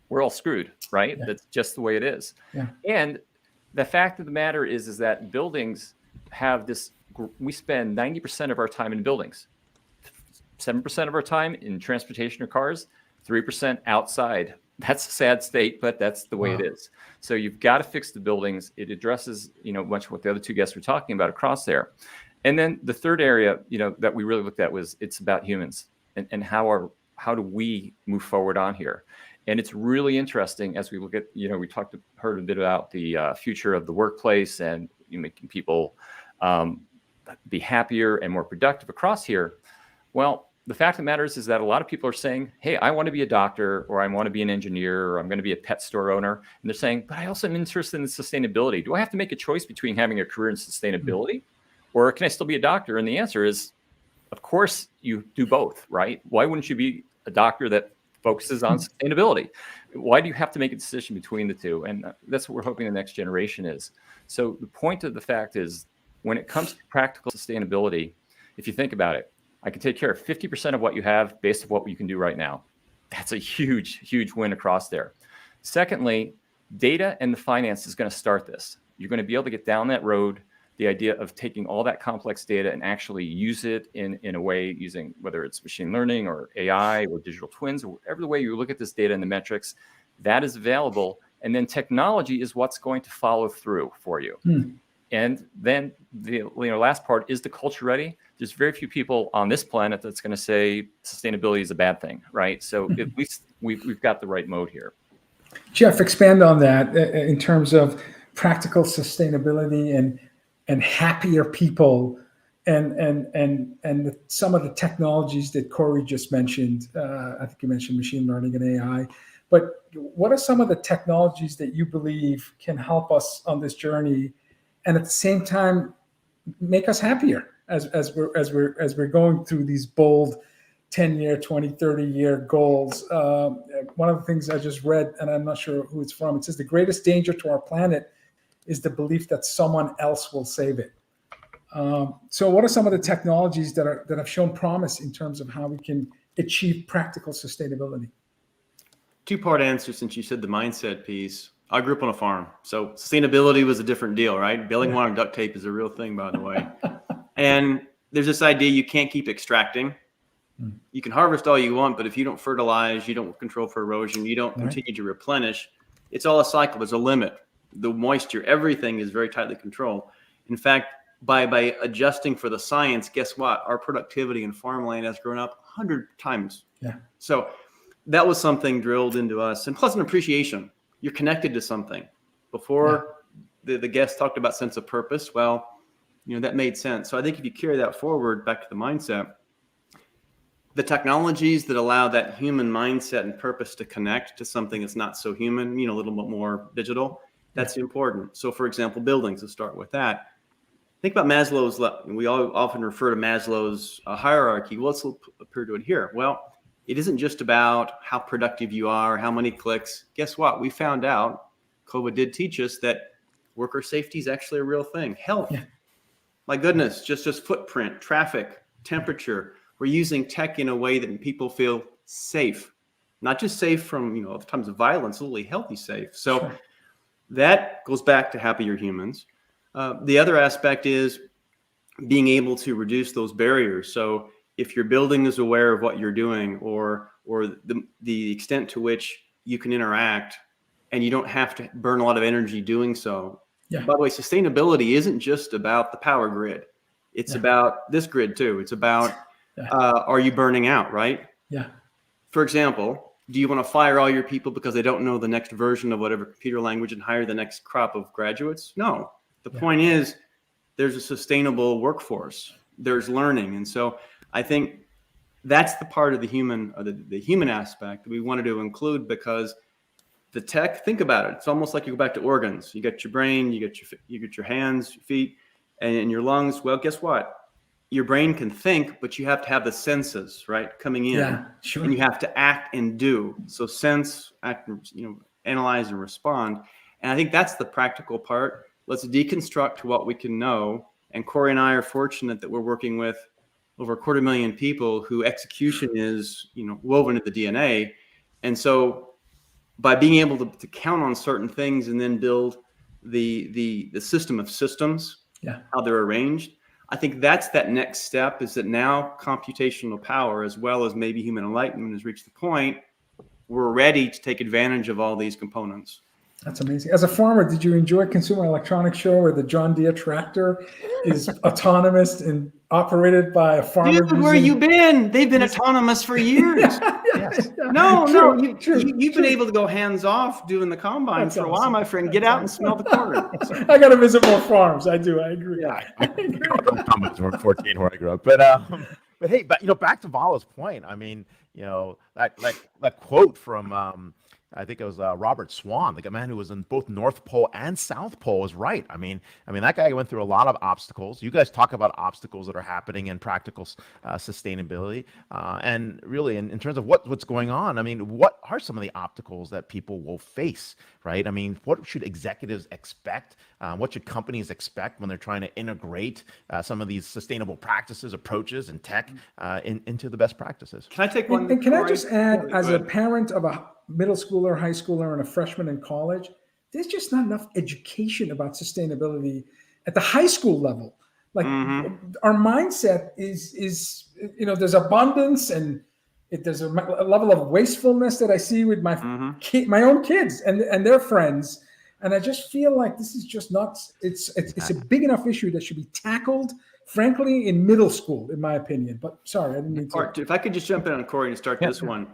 we're all screwed, right? Yeah. That's just the way it is. Yeah. And the fact of the matter is that buildings have this, we spend 90% of our time in buildings, 7% of our time in transportation or cars, 3% outside. That's a sad state, but that's the way it is. So you've got to fix the buildings. It addresses, much what the other two guests were talking about across there. And then the third area, that we really looked at was it's about humans and how do we move forward on here. And it's really interesting as we look at, we heard a bit about the future of the workplace and making people be happier and more productive across here. Well, the fact of the matter is that a lot of people are saying, hey, I want to be a doctor, or I want to be an engineer, or I'm going to be a pet store owner. And they're saying, but I also am interested in sustainability. Do I have to make a choice between having a career in sustainability, or can I still be a doctor? And the answer is, of course, you do both, right? Why wouldn't you be a doctor that focuses on sustainability? Why do you have to make a decision between the two? And that's what we're hoping the next generation is. So the point of the fact is, when it comes to practical sustainability, if you think about it, I can take care of 50% of what you have based on what you can do right now. That's a huge, huge win across there. Secondly, data and the finance is going to start this. You're going to be able to get down that road, the idea of taking all that complex data and actually use it in a way using, whether it's machine learning or AI or digital twins, or whatever the way you look at this data and the metrics, that is available. And then technology is what's going to follow through for you. And then the last part is the culture ready. There's very few people on this planet that's going to say sustainability is a bad thing, right? So at least we've got the right mode here. Jeff, expand on that in terms of practical sustainability and happier people and some of the technologies that Corey just mentioned. I think you mentioned machine learning and AI. But what are some of the technologies that you believe can help us on this journey, and at the same time make us happier as we're going through these bold 10-year, 20, 30-year goals? One of the things I just read, and I'm not sure who it's from, it says the greatest danger to our planet is the belief that someone else will save it. So what are some of the technologies that have shown promise in terms of how we can achieve practical sustainability? Two-part answer, since you said the mindset piece. I grew up on a farm, so sustainability was a different deal, right? Baling wire and duct tape is a real thing, by the way. And there's this idea you can't keep extracting. You can harvest all you want, but if you don't fertilize, you don't control for erosion, you don't continue to replenish, it's all a cycle. There's a limit. The moisture, everything is very tightly controlled. In fact, by adjusting for the science, guess what? Our productivity in farmland has grown up 100 times. Yeah. So that was something drilled into us. And plus an appreciation. You're connected to something. Before the guest talked about sense of purpose. Well, that made sense. So I think if you carry that forward back to the mindset, the technologies that allow that human mindset and purpose to connect to something that's not so human, a little bit more digital, that's important. So for example, buildings, let's start with that. Think about Maslow's, we all often refer to Maslow's hierarchy. Well, let's appear to it here. Well, it isn't just about how productive you are, how many clicks. Guess what? We found out, COVID did teach us, that worker safety is actually a real thing. Health, my goodness, just footprint, traffic, temperature. We're using tech in a way that people feel safe, not just safe from, times of violence, literally healthy safe. So that goes back to happier humans. The other aspect is being able to reduce those barriers. So if your building is aware of what you're doing, or the extent to which you can interact, and you don't have to burn a lot of energy doing so. Yeah. By the way, sustainability isn't just about the power grid. It's about this grid too. It's about, are you burning out, right? Yeah. For example, do you want to fire all your people because they don't know the next version of whatever computer language and hire the next crop of graduates? No. The point is, there's a sustainable workforce. There's learning. And so I think that's the part of the human, the human aspect that we wanted to include, because the tech, think about it. It's almost like you go back to organs. You got your brain, you get your hands, your feet, and your lungs. Well, guess what? Your brain can think, but you have to have the senses, right, coming in. Yeah, sure. And you have to act and do. So sense, act, analyze and respond. And I think that's the practical part. Let's deconstruct what we can know. And Corey and I are fortunate that we're working with over 250,000 people who execution is, woven into the DNA. And so by being able to count on certain things and then build the system of systems, how they're arranged, I think that's that next step, is that now computational power, as well as maybe human enlightenment, has reached the point we're ready to take advantage of all these components. That's amazing. As a farmer, did you enjoy Consumer Electronics Show where the John Deere tractor is autonomous and operated by a farmer? Dude, where you been? They've been autonomous for years. No, you've been able to go hands off doing the combine for a while, my friend. Get out and smell the corn. I got to visit more farms. I do. I agree. Yeah, combines were 14 where I grew up, but hey, back to Vala's point. I mean, that quote from I think it was Robert Swan, the man who was in both North Pole and South Pole, was right. I mean, that guy went through a lot of obstacles. You guys talk about obstacles that are happening in practical sustainability, and really in terms of what's going on. I mean, what are some of the obstacles that people will face, right? I mean, what should executives expect? What should companies expect when they're trying to integrate some of these sustainable practices, approaches, and tech into the best practices? Can I take one? And can I just add, as a parent of a middle schooler, high schooler, and a freshman in college, there's just not enough education about sustainability at the high school level. Like our mindset is there's abundance, and there's a level of wastefulness that I see with my own kids and their friends. And I just feel like this is just not, it's a big enough issue that should be tackled, frankly, in middle school, in my opinion. But sorry, I didn't mean to. If I could just jump in on Corey and start this one.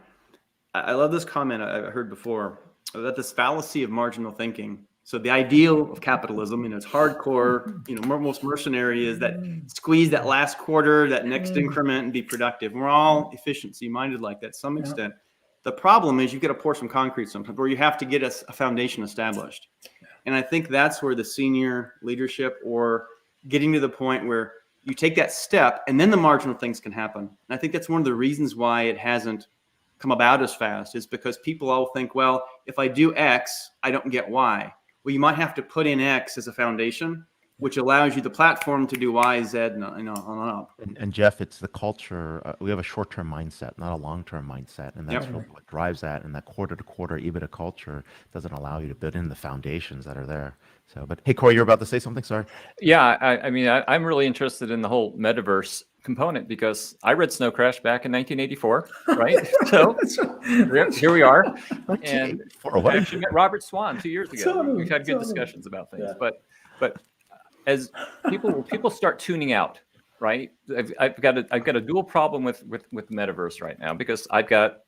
I love this comment I heard before about this fallacy of marginal thinking. So the ideal of capitalism, it's hardcore, most mercenary, is that squeeze that last quarter, that next increment, and be productive. We're all efficiency minded like that to some extent. The problem is you've got to pour some concrete sometimes, where you have to get a foundation established. And I think that's where the senior leadership, or getting to the point where you take that step and then the marginal things can happen. And I think that's one of the reasons why it hasn't come about as fast, is because people all think, well, if I do X, I don't get Y. Well, you might have to put in X as a foundation, which allows you the platform to do Y, Z, and on and up. And Jeff, it's the culture. We have a short-term mindset, not a long-term mindset, and that's really what drives that. And that quarter-to-quarter EBITDA culture doesn't allow you to build in the foundations that are there. So, but hey, Corey, you're about to say something. Sorry. Yeah, I'm really interested in the whole metaverse component, because I read Snow Crash back in 1984, right? So here we are. And I actually met Robert Swan 2 years ago. We've had good discussions about things, but as people start tuning out, right? I've got a dual problem with metaverse right now, because I've got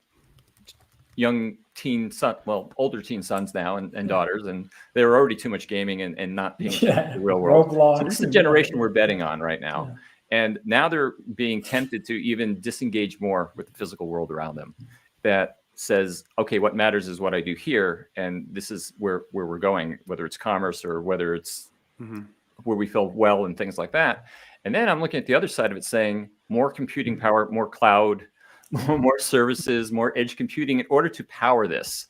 older teen sons now and daughters, and they're already too much gaming and not being in the real world. Roblox, so this is the generation we're betting on right now. Yeah. And now they're being tempted to even disengage more with the physical world around them. That says, okay, what matters is what I do here, and this is where we're going, whether it's commerce or whether it's where we feel well and things like that. And then I'm looking at the other side of it, saying more computing power, more cloud, more services, more edge computing in order to power this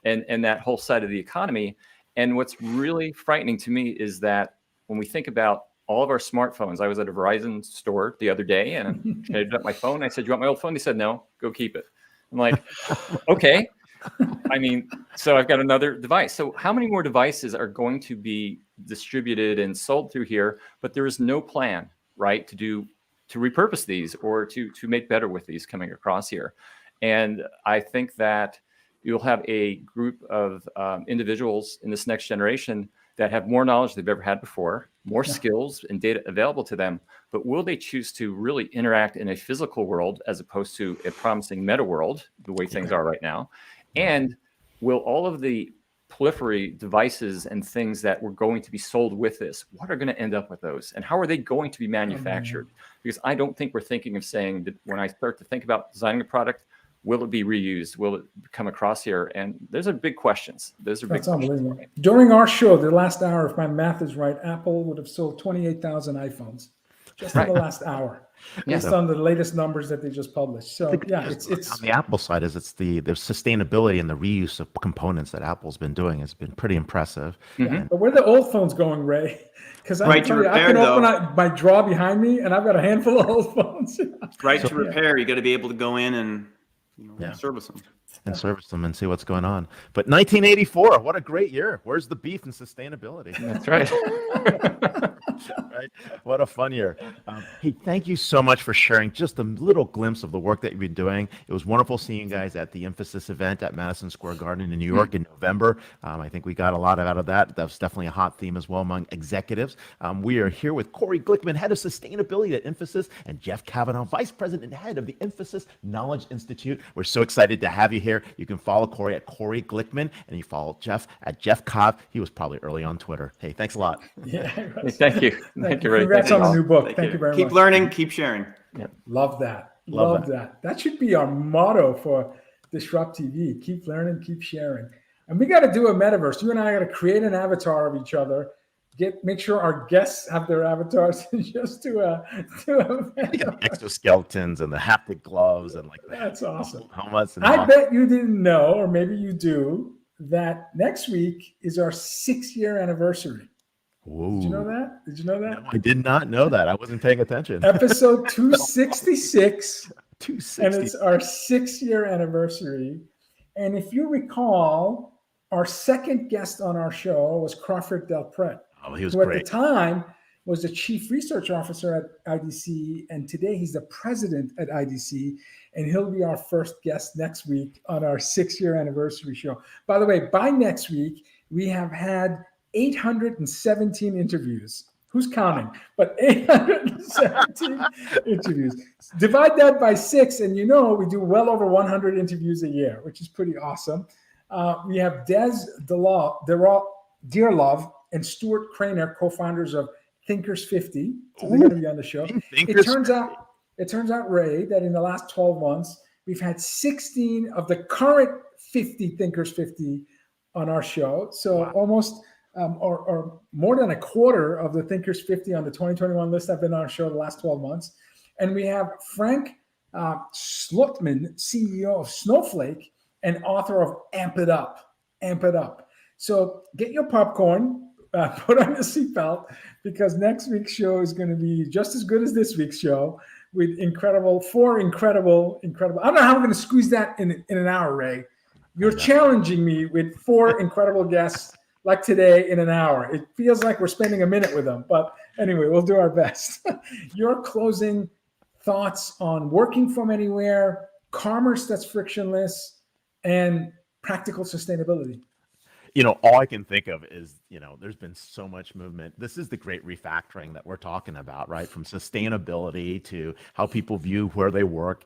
and that whole side of the economy. And what's really frightening to me is that when we think about all of our smartphones, I was at a Verizon store the other day and I showed up my phone. I said, "You want my old phone?" They said, "No, go keep it." I'm like, okay. I mean, so I've got another device. So how many more devices are going to be distributed and sold through here? But there is no plan, right, to repurpose these or to make better with these coming across here. And I think that you'll have a group of individuals in this next generation that have more knowledge than they've ever had before, more skills and data available to them. But will they choose to really interact in a physical world as opposed to a promising meta world, the way things are right now? And will all of the proliferate devices and things that were going to be sold with this, what are going to end up with those? And how are they going to be manufactured? Because I don't think we're thinking of saying that when I start to think about designing a product, will it be reused? Will it come across here? And those are big questions. Those are big questions. During our show, the last hour, if my math is right, Apple would have sold 28,000 iPhones just in the last hour, based on the latest numbers that they just published. So yeah, it's on the Apple side is it's the sustainability and the reuse of components that Apple's been doing has been pretty impressive. Yeah. But where are the old phones going, Ray? Because I can open my drawer behind me and I've got a handful of old phones. To repair, you got to be able to go in and service them. And service them and see what's going on. But 1984, what a great year. Where's the beef and sustainability? That's right. Right? What a fun year. Hey, thank you so much for sharing just a little glimpse of the work that you've been doing. It was wonderful seeing you guys at the Emphasis event at Madison Square Garden in New York in November. I think we got a lot out of that. That was definitely a hot theme as well among executives. We are here with Corey Glickman, head of sustainability at Emphasis, and Jeff Kavanaugh, vice president and head of the Emphasis Knowledge Institute. We're so excited to have you here. You can follow Corey at Corey Glickman, and you follow Jeff at Jeff Kav. He was probably early on Twitter. Hey, thanks a lot. Yeah. Thank you. Thank you, Ray. Congrats on the new book. Thank you very much. Keep learning, keep sharing. Yep. Love that. Love that. That should be our motto for DisrupTV. Keep learning, keep sharing. And we got to do a metaverse. You and I got to create an avatar of each other. Make sure our guests have their avatars and just do a exoskeletons and the haptic gloves and like that's awesome. Helmets. I bet you didn't know, or maybe you do, that next week is our 6-year anniversary. Whoa. Did you know that? No, I did not know that. I wasn't paying attention. Episode 266. 260. And it's our 6-year anniversary. And if you recall, our second guest on our show was Crawford Del Pret. Oh, he was who great. At the time was the chief research officer at IDC. And today he's the president at IDC. And he'll be our first guest next week on our 6-year anniversary show. By the way, by next week, we have had 817 interviews. Who's counting? But 817 interviews. Divide that by 6, and we do well over 100 interviews a year, which is pretty awesome. We have Des Dearlove and Stuart Craner, co-founders of Thinkers 50. So they're going to be on the show. It turns out, Ray, that in the last 12 months, we've had 16 of the current 50 Thinkers 50 on our show. So almost or more than a quarter of the Thinkers 50 on the 2021 list have been on our show the last 12 months. And we have Frank Slotman, CEO of Snowflake and author of Amp It Up. So get your popcorn, put on the seatbelt, because next week's show is going to be just as good as this week's show with four incredible. I don't know how I'm going to squeeze that in an hour, Ray. You're challenging me with 4 incredible guests like today in an hour. It feels like we're spending a minute with them. But anyway, we'll do our best. Your closing thoughts on working from anywhere, commerce that's frictionless, and practical sustainability. All I can think of is, there's been so much movement. This is the great refactoring that we're talking about, right? From sustainability to how people view where they work,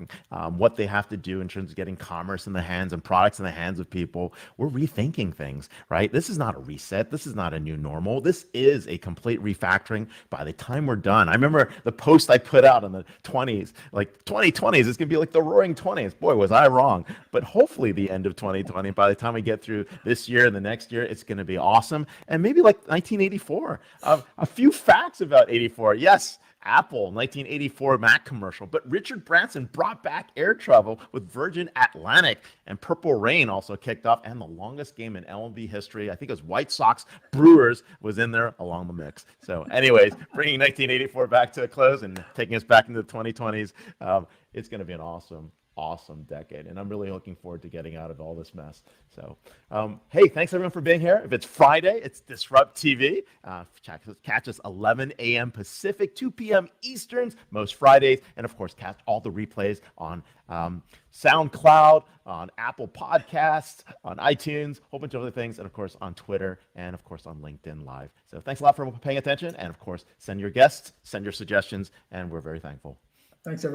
what they have to do in terms of getting commerce in the hands and products in the hands of people. We're rethinking things, right? This is not a reset. This is not a new normal. This is a complete refactoring by the time we're done. I remember the post I put out in the 20s, like 2020s, it's going to be like the roaring 20s. Boy, was I wrong. But hopefully the end of 2020, by the time we get through this year and the next year, it's going to be awesome. And maybe like 1984, a few facts about 84. Yes, Apple, 1984 Mac commercial, but Richard Branson brought back air travel with Virgin Atlantic, and Purple Rain also kicked off, and the longest game in MLB history, I think it was White Sox Brewers, was in there along the mix. So anyways, bringing 1984 back to a close and taking us back into the 2020s, it's going to be an awesome awesome decade, and I'm really looking forward to getting out of all this mess. So, hey, thanks everyone for being here. If it's Friday, it's DisrupTV. Catch us 11 a.m. Pacific, 2 p.m. Easterns, most Fridays, and of course, catch all the replays on SoundCloud, on Apple Podcasts, on iTunes, a whole bunch of other things, and of course on Twitter, and of course on LinkedIn Live. So thanks a lot for paying attention, and of course, send your guests, send your suggestions, and we're very thankful. Thanks, everyone.